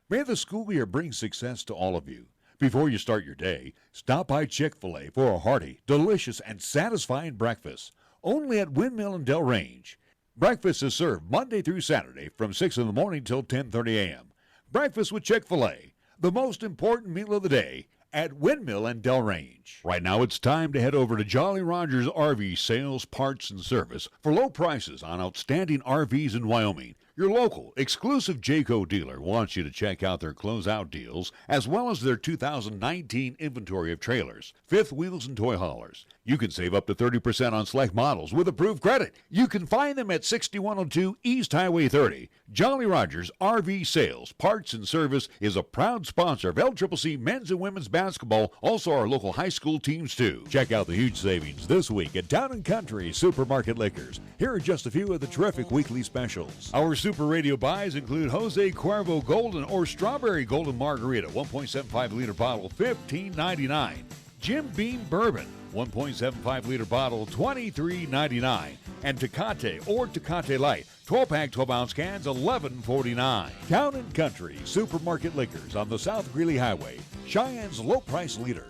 May the school year bring success to all of you. Before you start your day, stop by Chick-fil-A for a hearty, delicious, and satisfying breakfast. Only at Windmill and Del Range. Breakfast is served Monday through Saturday from 6 in the morning till 10:30 a.m. Breakfast with Chick-fil-A, the most important meal of the day, at Windmill and Del Range. Right now it's time to head over to Jolly Roger's RV Sales, Parts, and Service for low prices on outstanding RVs in Wyoming. Your local, exclusive Jayco dealer wants you to check out their closeout deals as well as their 2019 inventory of trailers, fifth wheels, and toy haulers. You can save up to 30% on select models with approved credit. You can find them at 6102 East Highway 30. Jolly Rogers RV Sales, Parts, and Service is a proud sponsor of LCCC men's and women's basketball, also our local high school teams too. Check out the huge savings this week at Town & Country Supermarket Liquors. Here are just a few of the terrific weekly specials. Our Super Radio buys include Jose Cuervo Golden or Strawberry Golden Margarita, 1.75 liter bottle, $15.99. Jim Beam Bourbon, 1.75 liter bottle, $23.99. And Tecate or Tecate Light, 12-pack, 12-ounce cans, $11.49. Town & Country Supermarket Liquors on the South Greeley Highway, Cheyenne's low-price leader.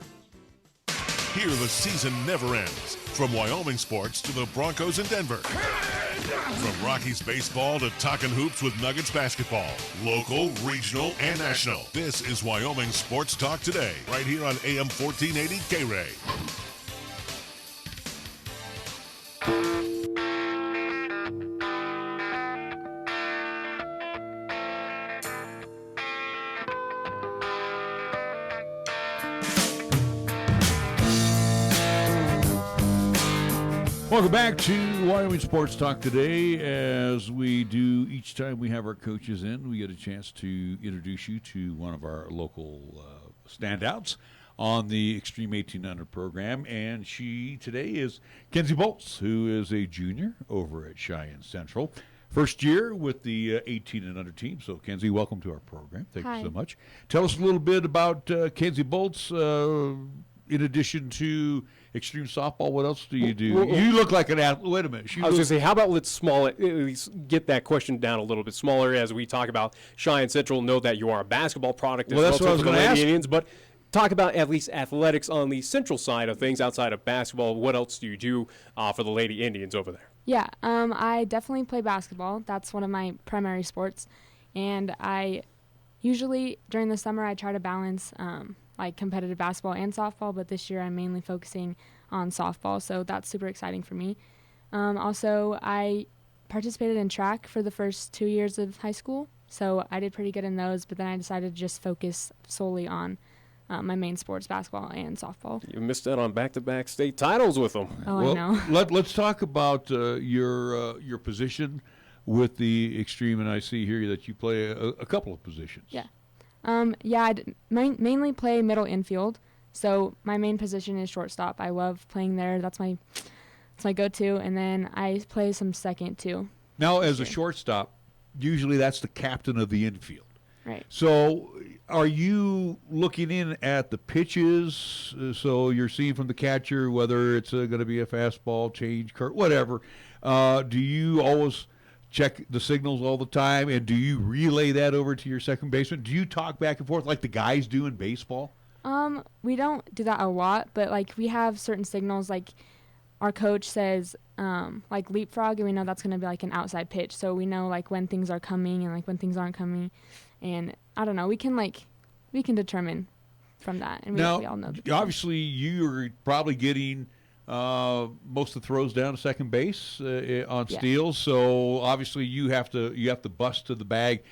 Here the season never ends. From Wyoming sports to the Broncos in Denver. From Rockies baseball to talking hoops with Nuggets basketball. Local, regional, and national. This is Wyoming Sports Talk Today, right here on AM 1480 KRAE. Welcome back to Wyoming Sports Talk Today. As we do each time we have our coaches in, we get a chance to introduce you to one of our local standouts on the Extreme 1800 program. And she today is Kenzie Boltz, who is a junior over at Cheyenne Central. First year with the 18 and under team. So, Kenzie, welcome to our program. Thank you so much. Tell us a little bit about Kenzie Boltz. In addition to extreme softball, what else do you do? Well, you look like an athlete. Wait a minute. I was going to say, how about let's at least get that question down a little bit smaller as we talk about Cheyenne Central. Know that you are a basketball product as well, that's what I was for the going to Lady ask. Indians, but talk about at least athletics on the Central side of things outside of basketball. What else do you do for the Lady Indians over there? Yeah, I definitely play basketball. That's one of my primary sports, and I usually during the summer I try to balance like competitive basketball and softball, but this year I'm mainly focusing on softball, so that's super exciting for me. Also, I participated in track for the first 2 years of high school, so I did pretty good in those, but then I decided to just focus solely on my main sports, basketball and softball. You missed out on back-to-back state titles with them. Oh, well, I know. Let's talk about your position with the Extreme, and I see here that you play a couple of positions. Yeah. I mainly play middle infield, so my main position is shortstop. I love playing there. That's my go-to, and then I play some second too. Now, as a shortstop, usually that's the captain of the infield. Right. So are you looking in at the pitches, so you're seeing from the catcher whether it's going to be a fastball, change, curve, whatever? Do you always check the signals all the time, and do you relay that over to your second baseman? Do you talk back and forth like the guys do in baseball? We don't do that a lot, but like we have certain signals, like our coach says like leapfrog, and we know that's going to be like an outside pitch, so we know like when things are coming and like when things aren't coming, and I don't know, we can determine from that, and we all know. Obviously, you're probably getting most of the throws down to second base on steals, so obviously you have to bust to the bag,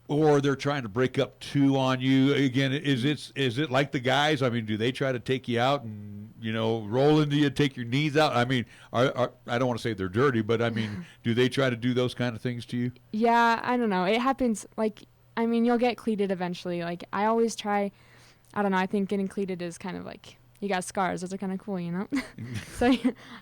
or they're trying to break up two on you. Again, is it like the guys? I mean, do they try to take you out and roll into you, take your knees out? I mean, I don't want to say they're dirty, but I mean, do they try to do those kind of things to you? Yeah, I don't know. It happens. Like, I mean, you'll get cleated eventually. Like, I always try. I don't know. I think getting cleated is kind of like, you got scars. Those are kind of cool, So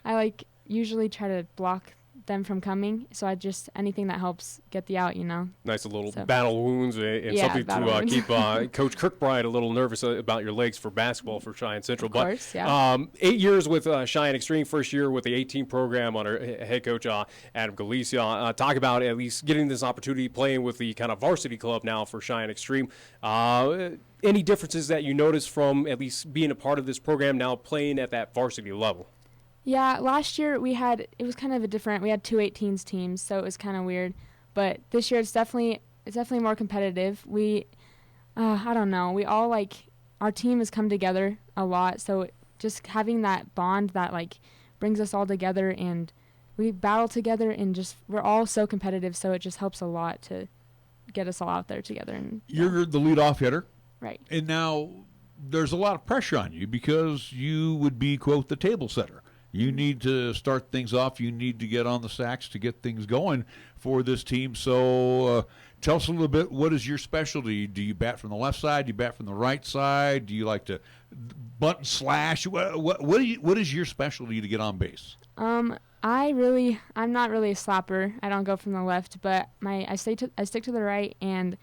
I usually try to block them from coming. So I just, anything that helps get the out, Nice little battle wounds and something to keep Coach Kirkbride a little nervous about your legs for basketball for Cheyenne Central. Of course, yeah. 8 years with Cheyenne Extreme, first year with the 18 program under head coach Adam Galicia. Talk about at least getting this opportunity playing with the kind of varsity club now for Cheyenne Extreme. Any differences that you notice from at least being a part of this program now playing at that varsity level? Yeah, last year it was kind of we had two 18s teams, so it was kind of weird. But this year it's definitely more competitive. I don't know, we all our team has come together a lot, so just having that bond that brings us all together, and we battle together and just we're all so competitive, so it just helps a lot to get us all out there together. And You're the leadoff hitter. Right. And now there's a lot of pressure on you because you would be, quote, the table setter. You need to start things off. You need to get on the sacks to get things going for this team. So tell us a little bit, what is your specialty? Do you bat from the left side? Do you bat from the right side? Do you like to bunt and slash? What is your specialty to get on base? I'm not really a slapper. I don't go from the left, but I stick to the right, and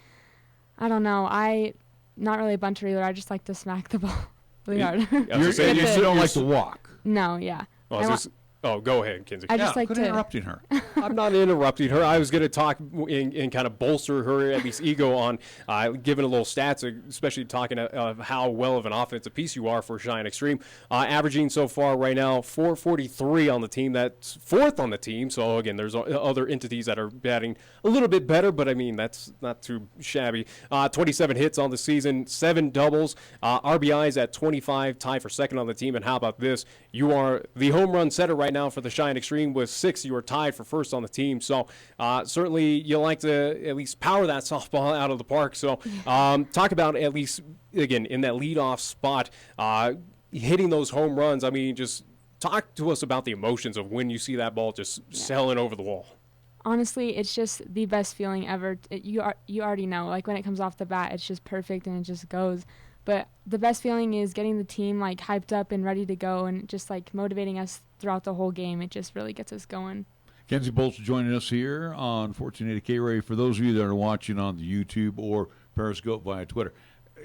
I don't know. I not really a bunter either. I just like to smack the ball really hard. You don't like to walk. No, yeah. Go ahead, Kenzie. I just like to interrupting her. I'm not interrupting her. I was going to talk and kind of bolster her, at least ego, on giving a little stats, especially talking of how well of an offensive piece you are for Cheyenne Extreme. Averaging so far right now 443 on the team. That's fourth on the team. So, again, there's other entities that are batting a little bit better, but, I mean, that's not too shabby. 27 hits on the season, 7 doubles. RBIs at 25, tied for second on the team. And how about this? You are the home run setter right now for the Cheyenne Extreme with 6. You are tied for first on the team. So certainly you like to at least power that softball out of the park. So talk about, at least, again, in that leadoff spot, hitting those home runs. I mean, just talk to us about the emotions of when you see that ball just sailing over the wall. Honestly, it's just the best feeling ever. You already know, like when it comes off the bat, it's just perfect and it just goes. But the best feeling is getting the team like hyped up and ready to go, and just like motivating us throughout the whole game. It just really gets us going. Kenzie Boltz joining us here on 1480 KRAE. For those of you that are watching on the YouTube or Periscope via Twitter,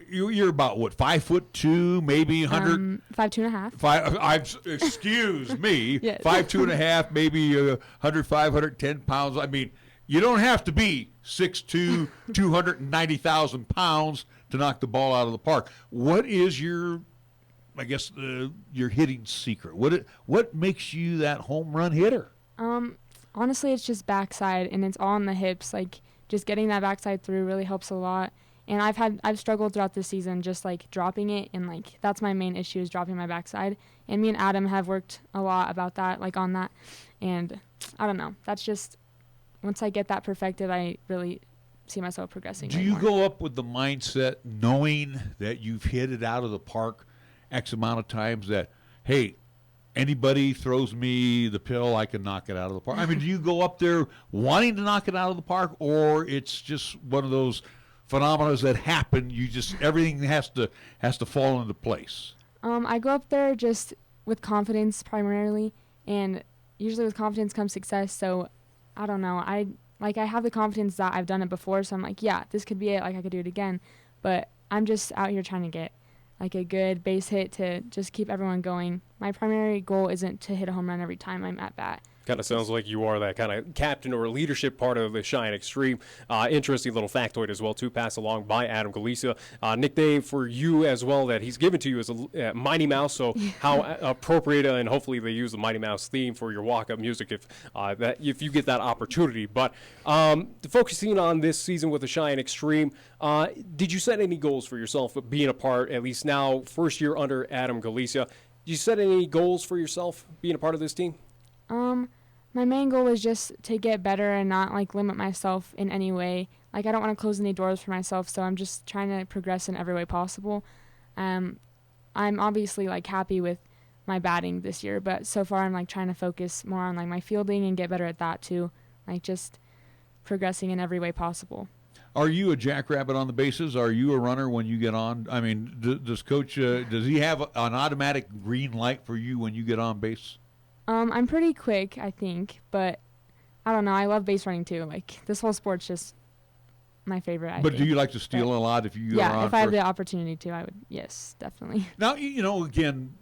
you're about what, 5'2", maybe 100? 5'2.5". Excuse me, Yes. 5'2.5", maybe 105, 110 pounds. I mean, you don't have to be 6'2", 290,000 pounds to knock the ball out of the park. What is your hitting secret? What makes you that home run hitter? Honestly, it's just backside, and it's all on the hips. Like, just getting that backside through really helps a lot. And I've struggled throughout the season just like dropping it, and like that's my main issue is dropping my backside. And me and Adam have worked a lot about that, like on that. And I don't know. That's just, once I get that perfected, I really see myself progressing. Do you go up with the mindset knowing that you've hit it out of the park X amount of times that, hey, anybody throws me the pill, I can knock it out of the park? I mean, do you go up there wanting to knock it out of the park, or it's just one of those phenomena that happen, everything has to fall into place? I go up there just with confidence primarily, and usually with confidence comes success. So I don't know. I have the confidence that I've done it before, so I'm like, yeah, this could be it. Like, I could do it again. But I'm just out here trying to get like a good base hit to just keep everyone going. My primary goal isn't to hit a home run every time I'm at bat. Kind of sounds like you are that kind of captain or leadership part of the Cheyenne Extreme. Interesting little factoid as well, too, passed along by Adam Galicia. Nickname for you as well that he's given to you is a Mighty Mouse. So how appropriate, and hopefully they use the Mighty Mouse theme for your walk-up music if you get that opportunity. But focusing on this season with the Cheyenne Extreme, did you set any goals for yourself of being a part, at least now, first year under Adam Galicia? Did you set any goals for yourself being a part of this team? My main goal is just to get better and not like limit myself in any way. Like, I don't want to close any doors for myself, so I'm just trying to progress in every way possible. I'm obviously like happy with my batting this year, but so far I'm like trying to focus more on like my fielding and get better at that too. Like, just progressing in every way possible. Are you a jackrabbit on the bases? Are you a runner when you get on? I mean, does Coach does he have an automatic green light for you when you get on base? I'm pretty quick, I think, but I don't know. I love base running too. Like, this whole sport's just my favorite. I think. Do you like to steal a lot if you go on? Yeah, if I have the opportunity to, I would. Yes, definitely. Now, again,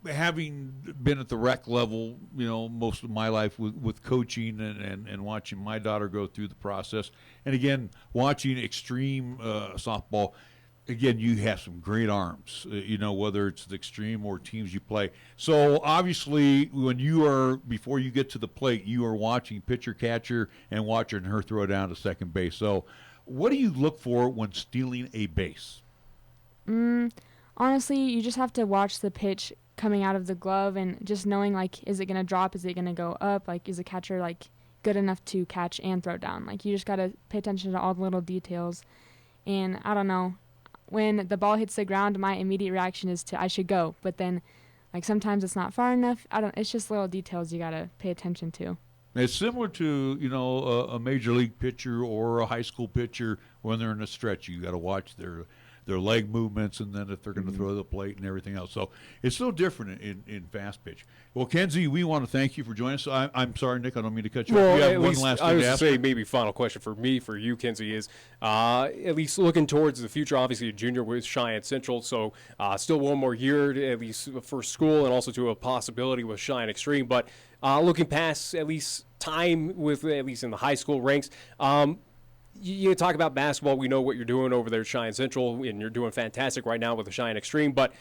having been at the rec level, most of my life with coaching and watching my daughter go through the process, and again, watching extreme softball. Again, you have some great arms, whether it's the extreme or teams you play. So obviously, before you get to the plate, you are watching pitcher catcher and watching her throw down to second base. So what do you look for when stealing a base? Honestly, you just have to watch the pitch coming out of the glove and just knowing, like, is it going to drop? Is it going to go up? Like, is the catcher, like, good enough to catch and throw down? Like, you just got to pay attention to all the little details. And I don't know, when the ball hits the ground, my immediate reaction is I should go. But then, like, sometimes it's not far enough. It's just little details you got to pay attention to. It's similar to, a major league pitcher or a high school pitcher when they're in a stretch. You got to watch their leg movements, and then if they're going to throw the plate and everything else. So it's so different in fast pitch. Well, Kenzie, we want to thank you for joining us. I'm sorry, Nick, I don't mean to cut you off. You have one last thing I was to ask. say maybe final question for you, Kenzie, is at least looking towards the future. Obviously, a junior with Cheyenne Central, so still one more year at least for school, and also to a possibility with Cheyenne Extreme. But looking past at least time with at least in the high school ranks. You talk about basketball. We know what you're doing over there at Cheyenne Central, and you're doing fantastic right now with the Cheyenne Extreme. But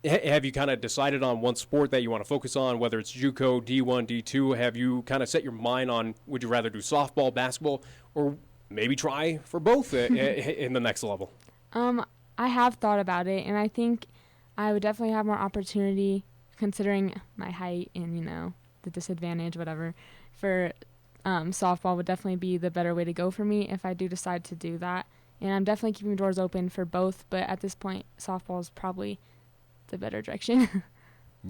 have you kind of decided on one sport that you want to focus on, whether it's JUCO, D1, D2? Have you kind of set your mind on, would you rather do softball, basketball, or maybe try for both in the next level? I have thought about it, and I think I would definitely have more opportunity, considering my height and, the disadvantage, whatever, for softball would definitely be the better way to go for me if I do decide to do that. And I'm definitely keeping doors open for both, but at this point, softball is probably the better direction.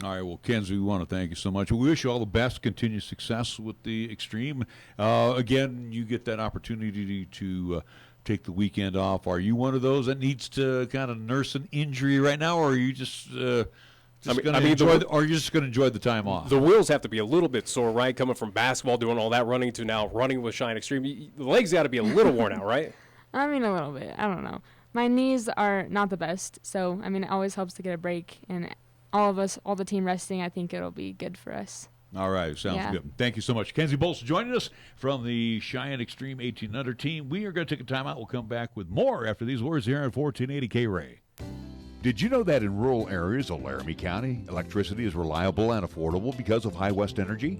All right, well, Kenzie, we want to thank you so much. We wish you all the best, continued success with the Extreme. Again, you get that opportunity to take the weekend off. Are you one of those that needs to kind of nurse an injury right now, or are you just are you just going to enjoy the time off? The wheels have to be a little bit sore, right? Coming from basketball, doing all that running, to now running with Cheyenne Extreme. The legs got to be a little worn out, right? I mean, a little bit. I don't know. My knees are not the best, so, it always helps to get a break. And all the team resting, I think it'll be good for us. All right, sounds good. Thank you so much. Kenzie Boltz joining us from the Cheyenne Extreme 1800 team. We are going to take a timeout. We'll come back with more after these words here at 1480 KRAE. Did you know that in rural areas of Laramie County, electricity is reliable and affordable because of High West Energy?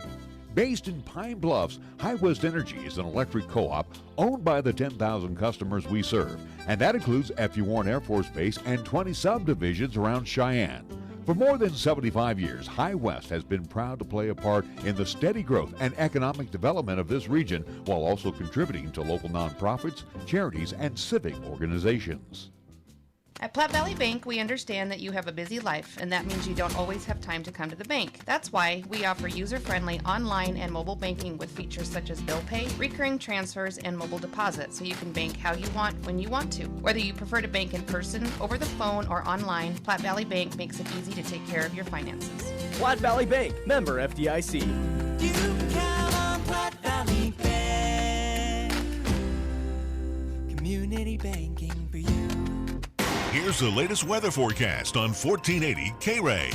Based in Pine Bluffs, High West Energy is an electric co-op owned by the 10,000 customers we serve, and that includes F.U. Warren Air Force Base and 20 subdivisions around Cheyenne. For more than 75 years, High West has been proud to play a part in the steady growth and economic development of this region, while also contributing to local nonprofits, charities, and civic organizations. At Platte Valley Bank, we understand that you have a busy life, and that means you don't always have time to come to the bank. That's why we offer user-friendly online and mobile banking with features such as bill pay, recurring transfers, and mobile deposit, so you can bank how you want when you want to. Whether you prefer to bank in person, over the phone, or online, Platte Valley Bank makes it easy to take care of your finances. Platte Valley Bank, member FDIC. You can count on Platte Valley Bank. Community banking for you. Here's the latest weather forecast on 1480 KRAE.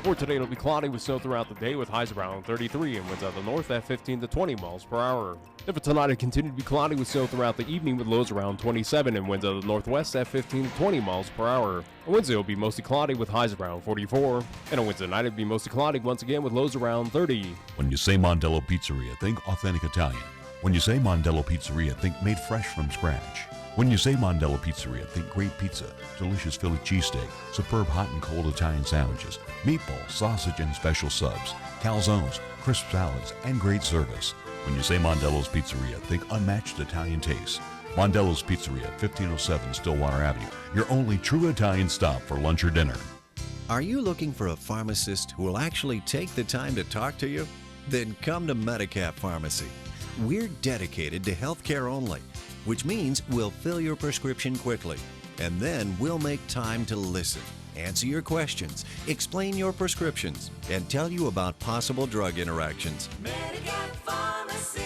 For today, it'll be cloudy with snow throughout the day with highs around 33 and winds out of the north at 15 to 20 miles per hour. Then for tonight, it continued to be cloudy with snow throughout the evening with lows around 27 and winds out of the northwest at 15 to 20 miles per hour. On Wednesday, it'll be mostly cloudy with highs around 44. And on Wednesday night, it'll be mostly cloudy once again with lows around 30. When you say Mondello Pizzeria, think authentic Italian. When you say Mondello Pizzeria, think made fresh from scratch. When you say Mondello Pizzeria, think great pizza, delicious Philly cheesesteak, superb hot and cold Italian sandwiches, meatballs, sausage, and special subs, calzones, crisp salads, and great service. When you say Mondello's Pizzeria, think unmatched Italian taste. Mondello's Pizzeria, 1507 Stillwater Avenue, your only true Italian stop for lunch or dinner. Are you looking for a pharmacist who will actually take the time to talk to you? Then come to Medicare Pharmacy. We're dedicated to healthcare only, which means we'll fill your prescription quickly, and then we'll make time to listen, answer your questions, explain your prescriptions, and tell you about possible drug interactions. Medicare Pharmacy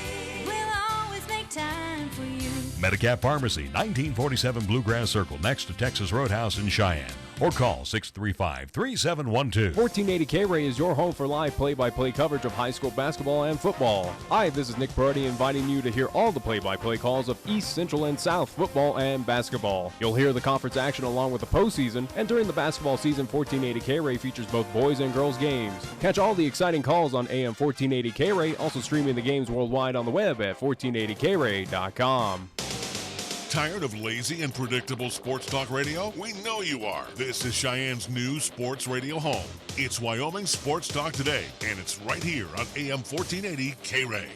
will always make time for you. Medicap Pharmacy, 1947 Bluegrass Circle, next to Texas Roadhouse in Cheyenne. Or call 635-3712. 1480 KRAE is your home for live play-by-play coverage of high school basketball and football. Hi, this is Nick Brody inviting you to hear all the play-by-play calls of East, Central, and South football and basketball. You'll hear the conference action along with the postseason, and during the basketball season, 1480 KRAE features both boys and girls games. Catch all the exciting calls on AM 1480 KRAE, also streaming the games worldwide on the web at 1480krae.com. Tired of lazy and predictable sports talk radio? We know you are. This is Cheyenne's new sports radio home. It's Wyoming Sports Talk Today, and it's right here on AM 1480 KRAE.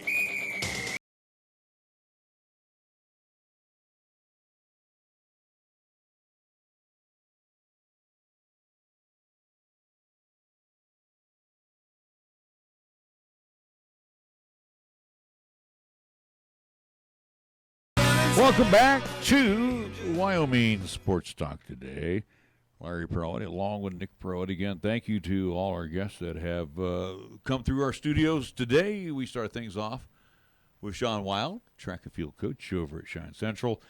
Welcome back to Wyoming Sports Talk Today. Larry Perotti along with Nick Perotti again. Thank you to all our guests that have come through our studios today. We start things off with Sean Wilde, track and field coach over at Cheyenne Central.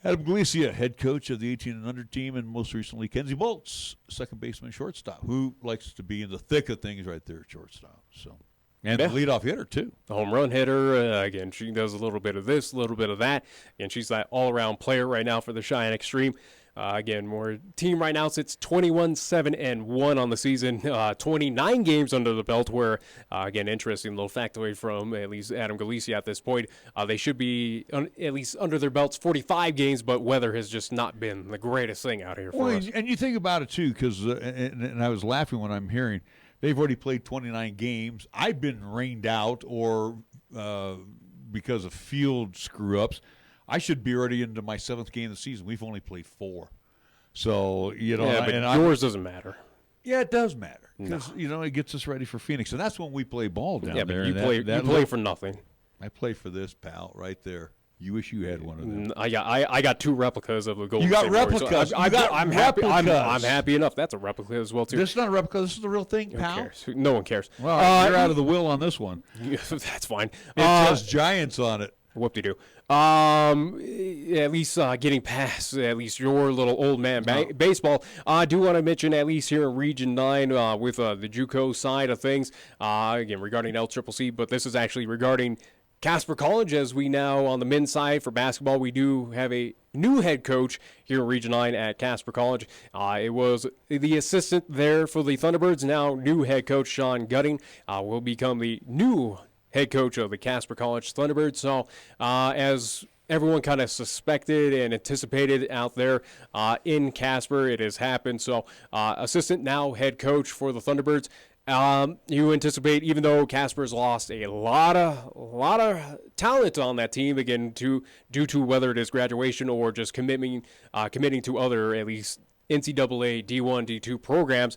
Adam Galicia, head coach of the 18 and under team, and most recently Kenzie Boltz, second baseman shortstop, who likes to be in the thick of things right there at shortstop. And the leadoff hitter, too. The home run hitter. Again, she does a little bit of this, a little bit of that. And she's that all-around player right now for the Cheyenne Extreme. Again, more team right now sits 21-7-1 on the season, 29 games under the belt, where, again, interesting little factoid from at least Adam Galicia at this point. They should be at least under their belts 45 games, but weather has just not been the greatest thing out here for us. And you think about it, too, because and I was laughing when I'm hearing they've already played 29 games. I've been rained out or because of field screw-ups. I should be already into my 7th game of the season. We've only played 4. So, you know. Yeah, but yours doesn't matter. Yeah, it does matter because, you know, it gets us ready for Phoenix. And that's when we play ball down there. Yeah, but you play for nothing. I play for this, pal, right there. You wish you had one of them. I got 2 replicas of the Golden State Warriors. replicas. So I'm happy enough. That's a replica as well, too. This is not a replica. This is the real thing, pal. Who cares? No one cares. Well, you're out of the will on this one. That's fine. It says Giants on it. Whoop-de-doo. At least getting past at least your little old man baseball, I do want to mention at least here in Region 9 with the JUCO side of things, again, regarding LCCC, but this is actually regarding Casper College, as we now on the men's side for basketball, we do have a new head coach here in Region 9 at Casper College. It was the assistant there for the Thunderbirds. Now new head coach Sean Gutting will become the new head coach of the Casper College Thunderbirds. So as everyone kind of suspected and anticipated out there in Casper, it has happened. So assistant now head coach for the Thunderbirds. You anticipate, even though Casper's lost a lot of talent on that team, again, due to whether it is graduation or just committing to other, at least NCAA D1, D2 programs,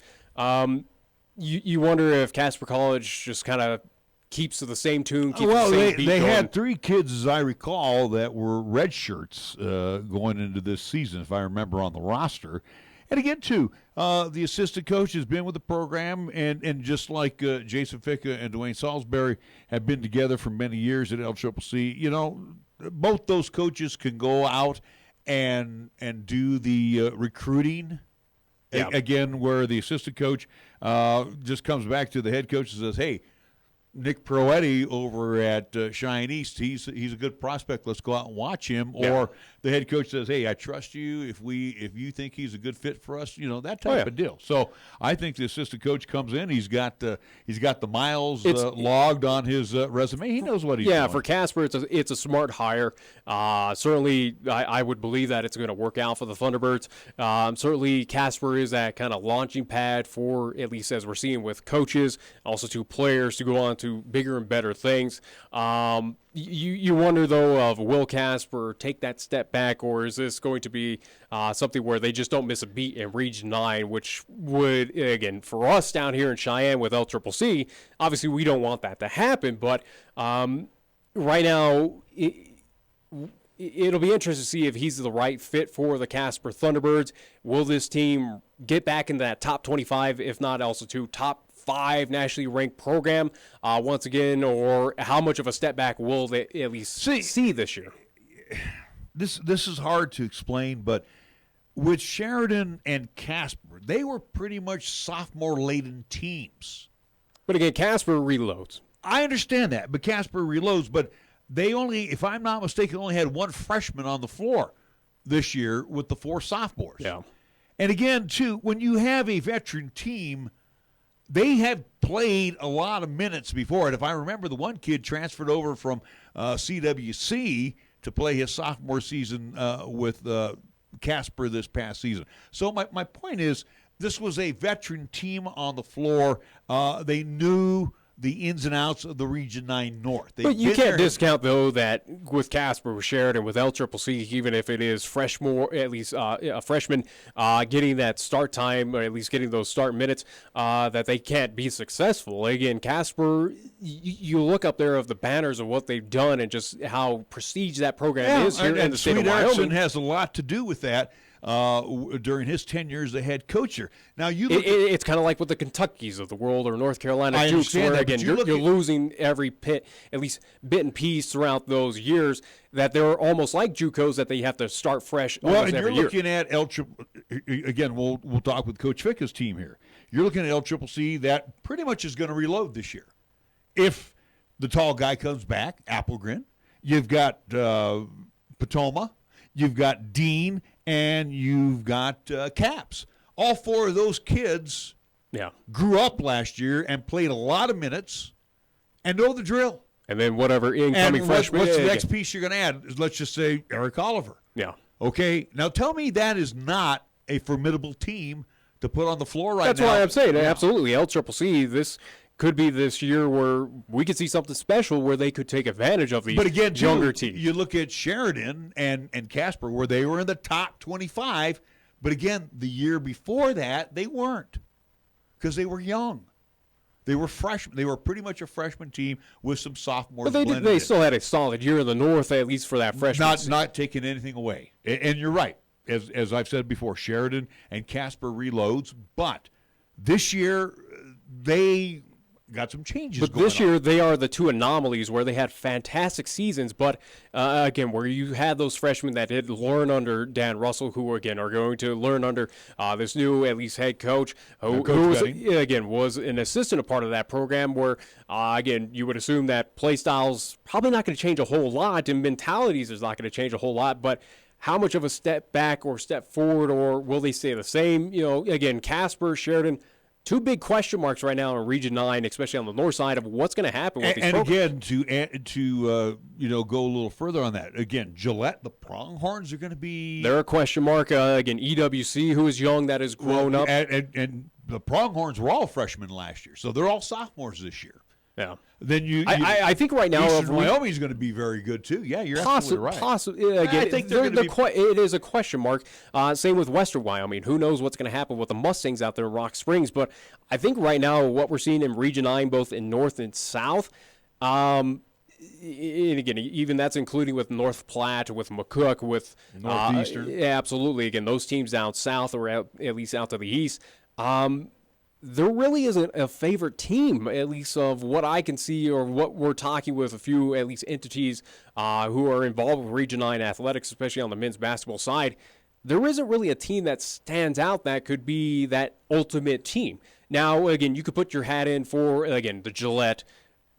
you wonder if Casper College just kind of keeps to the same tune. They had 3 kids, as I recall, that were red shirts going into this season, if I remember, on the roster. And again, too, the assistant coach has been with the program, and just like Jason Ficca and Dwayne Salisbury have been together for many years at LCCC, you know, both those coaches can go out and do the recruiting. Yeah. Again, where the assistant coach just comes back to the head coach and says, hey, Nick Perotti over at Cheyenne East, he's a good prospect. Let's go out and watch him. Yeah. Or the head coach says, hey, I trust you. If you think he's a good fit for us, you know, that type of deal. So I think the assistant coach comes in. He's got the miles logged on his resume. He knows what he's doing. Yeah, for Casper, it's a smart hire. Certainly, I would believe that it's going to work out for the Thunderbirds. Certainly, Casper is that kind of launching pad for, at least as we're seeing with coaches, also to players to go on to bigger and better things. You wonder, though, of will Casper take that step back, or is this going to be something where they just don't miss a beat in Region 9, which would, again, for us down here in Cheyenne with LCCC, obviously we don't want that to happen, but right now it'll be interesting to see if he's the right fit for the Casper Thunderbirds. Will this team get back into that top 25, if not also to top 5 nationally ranked program once again, or how much of a step back will they at least see this year? This is hard to explain, but with Sheridan and Casper, they were pretty much sophomore-laden teams. But again, Casper reloads. I understand that, but Casper reloads, but they only, if I'm not mistaken, only had 1 freshman on the floor this year with the 4 sophomores. Yeah. And again, too, when you have a veteran team, they have played a lot of minutes before. And if I remember, the one kid transferred over from CWC to play his sophomore season with Casper this past season. So my point is, this was a veteran team on the floor. They knew the ins and outs of the Region 9 North. But you can't discount, though, that with Casper, with Sheridan, with LCCC, even if it is at least a freshman getting that start time, or at least getting those start minutes, that they can't be successful. Again, Casper, you look up there of the banners of what they've done and just how prestige that program is here in the state of Wyoming. Erickson has a lot to do with that. During his tenure as the head coach here. Now it's kind of like with the Kentuckys of the world or North Carolina I Dukes, where that, again you're losing every bit and piece throughout those years. That they're almost like JUCOs that they have to start fresh. Well, and you're every year. looking at again. We'll talk with Coach Ficka's team here. You're looking at LCCC that pretty much is going to reload this year. If the tall guy comes back, Applegren, you've got Patoma, you've got Dean, and you've got Caps. All four of those kids grew up last year and played a lot of minutes and know the drill. And then whatever incoming freshman. What's the next piece you're going to add? Let's just say Eric Oliver. Yeah. Okay. Now tell me that is not a formidable team to put on the floor right now. That's why I'm saying absolutely. LCCC, this could be this year where we could see something special where they could take advantage of these younger teams. You look at Sheridan and Casper where they were in the top 25, but again, the year before that, they weren't because they were young. They were freshmen. They were pretty much a freshman team with some sophomores. But they still had a solid year in the North, at least for that freshman. Not taking anything away. And you're right. As I've said before, Sheridan and Casper reloads, but this year they got some changes But this year, they are the two anomalies where they had fantastic seasons, but again, where you had those freshmen that did learn under Dan Russell, who, again, are going to learn under this new, at least, head coach, who was an assistant, a part of that program, where, again, you would assume that play styles probably not going to change a whole lot, and mentalities is not going to change a whole lot, but how much of a step back or step forward, or will they stay the same? Again, Casper, Sheridan, two big question marks right now in Region 9, especially on the north side, of what's going to happen with these programs. Again, to go a little further on that, again, Gillette, the Pronghorns are going to be... They're a question mark. Again, EWC, who is young, that has grown up. And the Pronghorns were all freshmen last year, so they're all sophomores this year. Yeah. Then I think right now Eastern Wyoming is going to be very good too. Yeah, you're absolutely right. Possibly. Again, I think it is a question mark. Same with Western Wyoming. Who knows what's going to happen with the Mustangs out there in Rock Springs? But I think right now what we're seeing in Region 9, both in North and South, and again, even that's including with North Platte, with McCook, with Northeastern. Absolutely. Again, those teams down south or at least out to the east. There really isn't a favorite team, at least of what I can see or what we're talking with a few, at least, entities who are involved with Region 9 athletics, especially on the men's basketball side. There isn't really a team that stands out that could be that ultimate team. Now, again, you could put your hat in for, again, the Gillette.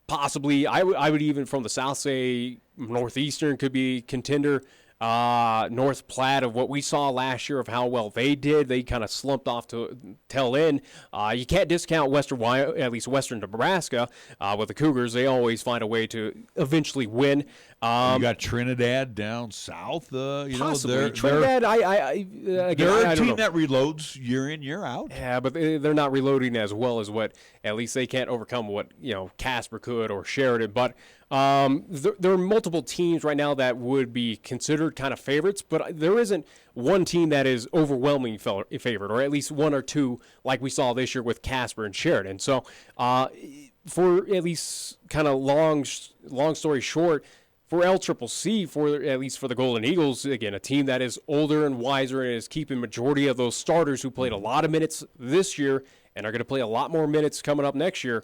Possibly, I would even from the south say Northeastern could be contender. North Platte, of what we saw last year of how well they did. They kind of slumped off to tail end. You can't discount at least Western Nebraska with the Cougars. They always find a way to eventually win. You got Trinidad down south. Possibly. Trinidad, they're a team that reloads year in, year out. Yeah, but they're not reloading as well as what, at least they can't overcome what, Casper could or Sheridan. But there are multiple teams right now that would be considered kind of favorites, but there isn't one team that is overwhelmingly favored, or at least one or two like we saw this year with Casper and Sheridan. So for at least kind of long story short, for LCCC, at least for the Golden Eagles, again, a team that is older and wiser and is keeping majority of those starters who played a lot of minutes this year and are going to play a lot more minutes coming up next year.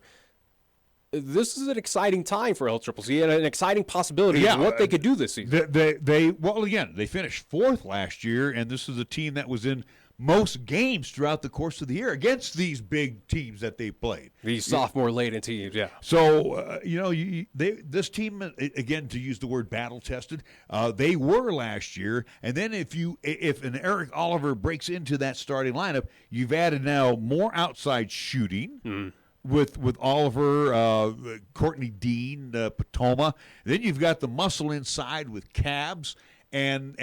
This is an exciting time for LCCC and an exciting possibility of what they could do this season. They finished fourth last year, and this is a team that was in most games throughout the course of the year against these big teams that they played. These sophomore-laden teams, yeah. So, this team, again, to use the word battle-tested, they were last year. And then if an Eric Oliver breaks into that starting lineup, you've added now more outside shooting. with Oliver, Courtney Dean, Potoma. Then you've got the muscle inside with Cabs, and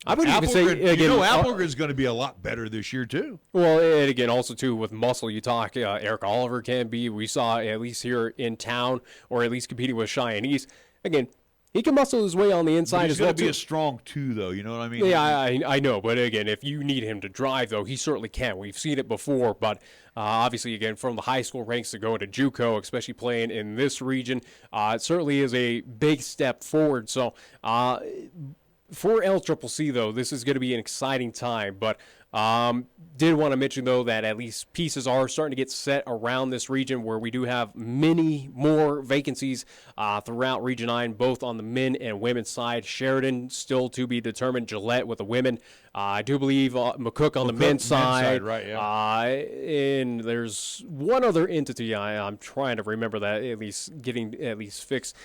I would even say again, Applegar's going to be a lot better this year too. Well, and again, also too with muscle, you talk Eric Oliver can be. We saw at least here in town, or at least competing with Cheyenne East. Again, he can muscle his way on the inside as well. He's going to be a strong two, though. You know what I mean? Yeah, I know. But again, if you need him to drive, though, he certainly can. We've seen it before. But obviously, again, from the high school ranks to go into JUCO, especially playing in this region, it certainly is a big step forward. So for LCCC, though, this is going to be an exciting time. But did want to mention, though, that at least pieces are starting to get set around this region where we do have many more vacancies throughout Region 9, both on the men and women's side. Sheridan still to be determined. Gillette with the women. I do believe McCook on the men's side. Right, yeah. And there's one other entity I'm trying to remember that getting fixed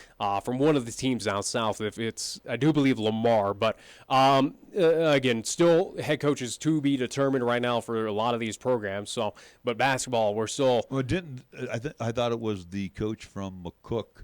from one of the teams down south. If it's, I do believe Lamar, but again, still head coaches to be determined right now for a lot of these programs. So, but basketball, we're still. Well, I thought it was the coach from McCook,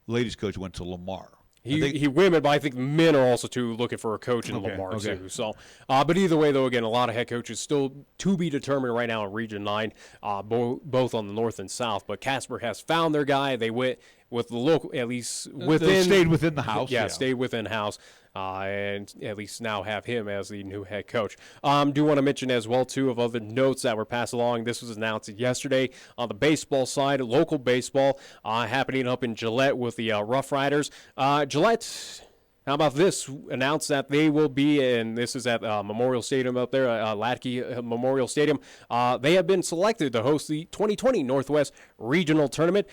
ladies coach, went to Lamar. He women, but I think men are also too looking for a coach in Lamar too. So, but either way, though, again, a lot of head coaches still to be determined right now in Region 9, both on the north and south. But Casper has found their guy. They went with the local, at least within. They stayed within the house. Yeah, stayed within house. And at least now have him as the new head coach. Do want to mention as well, too, of other notes that were passed along. This was announced yesterday on the baseball side, local baseball happening up in Gillette with the Rough Riders. Gillette, how about this? Announced that they will be, and this is at Memorial Stadium up there, Latke Memorial Stadium. They have been selected to host the 2020 Northwest Regional Tournament.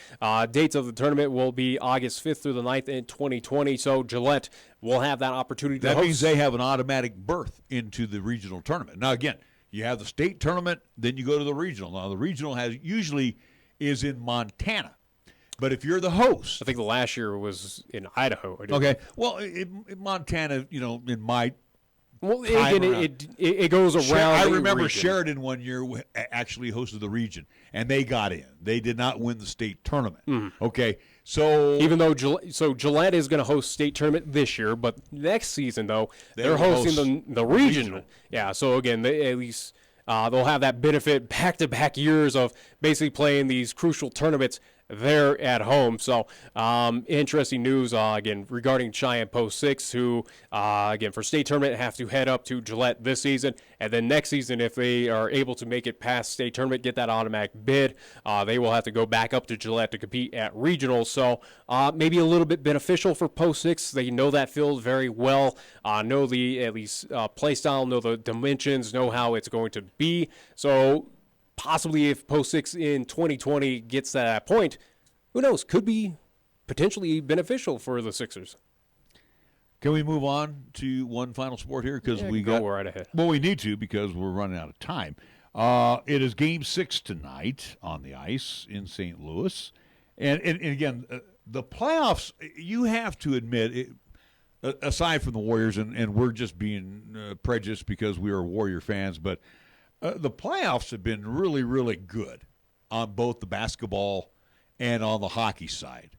Dates of the tournament will be August 5th through the 9th in 2020. So Gillette will have that opportunity to host. That means they have an automatic berth into the regional tournament. Now, again, you have the state tournament, then you go to the regional. Now, the regional usually is in Montana. But if you're the host, I think the last year was in Idaho. Okay, well, in Montana, in my it goes around. I remember region. Sheridan one year actually hosted the region, and they got in. They did not win the state tournament. Okay, so even though Gillette is going to host state tournament this year, but next season though they're hosting the regional. Yeah, so again, at least. They'll have that benefit back-to-back years of basically playing these crucial tournaments there at home. So interesting news, again, regarding Cheyenne Post 6, who, again, for state tournament have to head up to Gillette this season. And then next season, if they are able to make it past state tournament, get that automatic bid, they will have to go back up to Gillette to compete at regionals. So maybe a little bit beneficial for Post 6. They know that field very well, know the at least play style, know the dimensions, know how it's going to be. So possibly if Post 6 in 2020 gets to that point, who knows, could be potentially beneficial for the Sixers. Can we move on to one final sport here? Because we go right ahead. Well, we need to because we're running out of time. It is Game 6 tonight on the ice in St. Louis. And again, the playoffs, you have to admit, aside from the Warriors, and we're just being prejudiced because we are Warrior fans, but the playoffs have been really, really good on both the basketball and on the hockey side.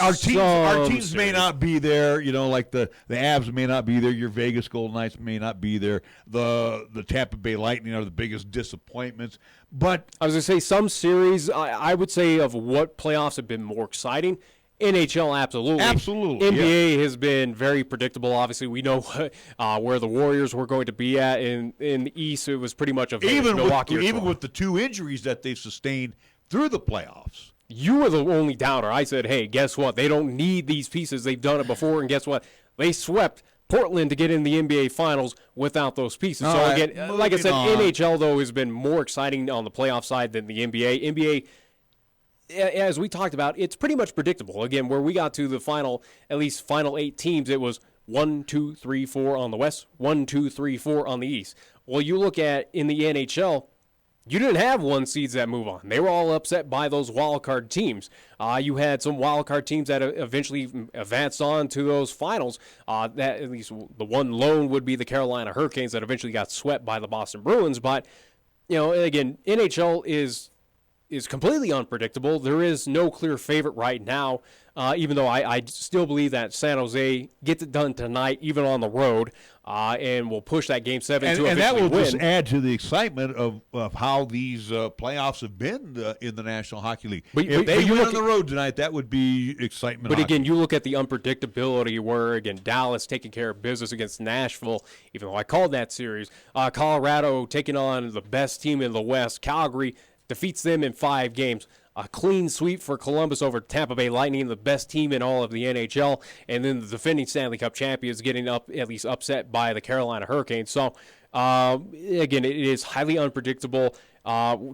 Our teams may not be there, like the Avs may not be there. Your Vegas Golden Knights may not be there. The Tampa Bay Lightning are the biggest disappointments. But I was going to say some series, I would say of what playoffs have been more exciting. NHL, absolutely. NBA has been very predictable. Obviously, we know where the Warriors were going to be at. In the East, it was pretty much a Milwaukee. Even with the two injuries that they've sustained through the playoffs. You were the only doubter. I said, hey, guess what? They don't need these pieces. They've done it before, and guess what? They swept Portland to get in the NBA Finals without those pieces. So, again, like I said, NHL, though, has been more exciting on the playoff side than the NBA. NBA, as we talked about, it's pretty much predictable. Again, where we got to the final 8 teams, it was 1, 2, 3, 4 on the West, 1, 2, 3, 4 on the East. Well, you look at in the NHL, you didn't have one seeds that move on. They were all upset by those wild card teams. You had some wild card teams that eventually advanced on to those finals. That at least the one lone would be the Carolina Hurricanes that eventually got swept by the Boston Bruins. But again, NHL is is completely unpredictable. There is no clear favorite right now, even though I still believe that San Jose gets it done tonight, even on the road, and will push that Game 7 to eventually and that will win. just add to the excitement of how these playoffs have been in the National Hockey League. If they win on the road tonight, that would be excitement. But hockey. again, you look at the unpredictability where, again, Dallas taking care of business against Nashville, even though I called that series. Colorado taking on the best team in the West, Calgary, defeats them in 5 games. A clean sweep for Columbus over Tampa Bay Lightning, the best team in all of the NHL. And then the defending Stanley Cup champions getting at least upset by the Carolina Hurricanes. So, again, it is highly unpredictable.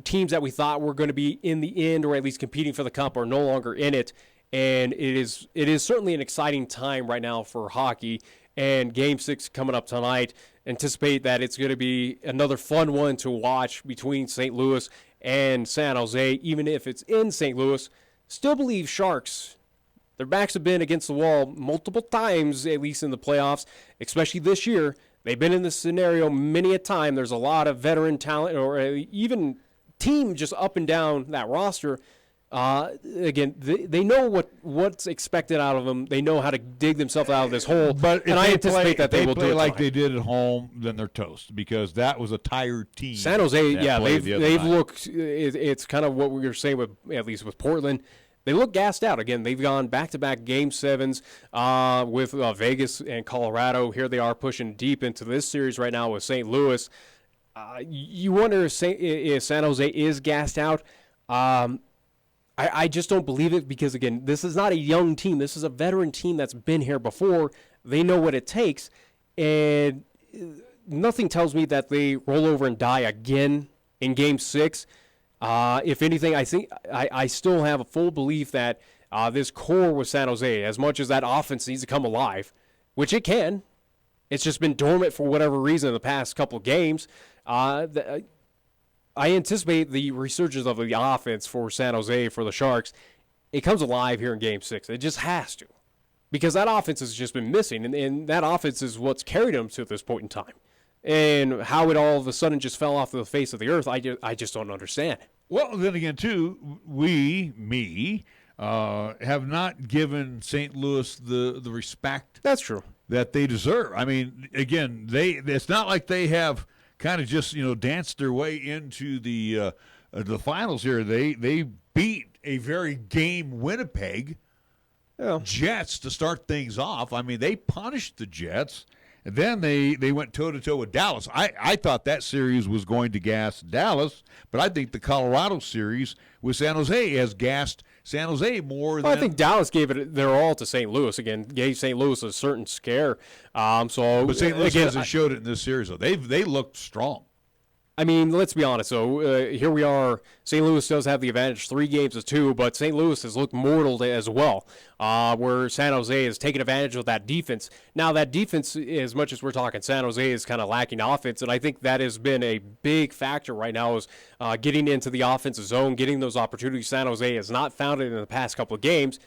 Teams that we thought were going to be in the end or at least competing for the Cup are no longer in it. And it is certainly an exciting time right now for hockey. And Game 6 coming up tonight. Anticipate that it's going to be another fun one to watch between St. Louis and San Jose, even if it's in St. Louis. Still believe Sharks, their backs have been against the wall multiple times, at least in the playoffs, especially this year. They've been in this scenario many a time. There's a lot of veteran talent or even team just up and down that roster. Again, they know what's expected out of them. They know how to dig themselves out of this hole. And I anticipate that they will do it like tonight. they did at home. Then they're toast because that was a tired team. San Jose, yeah, they've night. looked. It's kind of what we were saying with at least with Portland. They look gassed out again. They've gone back-to-back Game 7s with Vegas and Colorado. Here they are pushing deep into this series right now with St. Louis. You wonder if San Jose is gassed out. I just don't believe it because, again, this is not a young team. This is a veteran team that's been here before. They know what it takes, and nothing tells me that they roll over and die again in Game 6. If anything, I think I still have a full belief that this core with San Jose, as much as that offense needs to come alive, which it can, it's just been dormant for whatever reason in the past couple of games. I anticipate the resurgence of the offense for San Jose, for the Sharks. It comes alive here in Game 6. It just has to. Because that offense has just been missing, and that offense is what's carried them to this point in time. And how it all of a sudden just fell off the face of the earth, I just don't understand. Well, then again, too, have not given St. Louis the respect that's true that they deserve. I mean, again, it's not like they have kind of just danced their way into the finals here. They beat a very game Winnipeg Jets to start things off. I mean, they punished the Jets, and then they went toe-to-toe with Dallas. I thought that series was going to gas Dallas, but I think the Colorado series with San Jose has gassed San Jose more than... I think Dallas gave it their all to St. Louis. Again, gave St. Louis a certain scare. But St. Louis hasn't showed it in this series, though. They looked strong. I mean, let's be honest. So here we are. St. Louis does have the advantage, 3 games to 2, but St. Louis has looked mortal as well, where San Jose has taken advantage of that defense. Now, that defense, as much as we're talking San Jose, is kind of lacking offense, and I think that has been a big factor right now is getting into the offensive zone, getting those opportunities. San Jose has not found it in the past couple of games.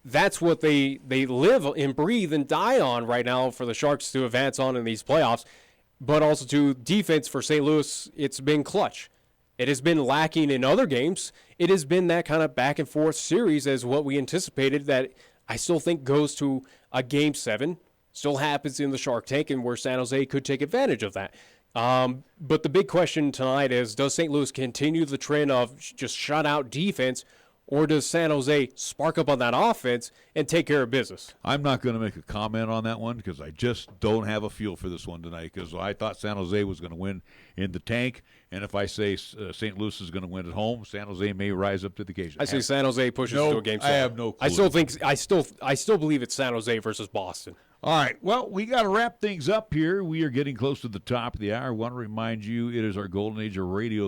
That's what they live and breathe and die on right now for the Sharks to advance on in these playoffs. But also to defense for St. Louis, it's been clutch. It has been lacking in other games. It has been that kind of back and forth series as what we anticipated that I still think goes to a Game 7. Still happens in the Shark Tank and where San Jose could take advantage of that. But the big question tonight is, does St. Louis continue the trend of just shut out defense, or does San Jose spark up on that offense and take care of business? I'm not going to make a comment on that one because I just don't have a feel for this one tonight because I thought San Jose was going to win in the tank, and if I say St. Louis is going to win at home, San Jose may rise up to the occasion. I say San Jose pushes to a Game 7. I have no clue. I still believe it's San Jose versus Boston. All right, well, we got to wrap things up here. We are getting close to the top of the hour. I want to remind you it is our golden age of radio.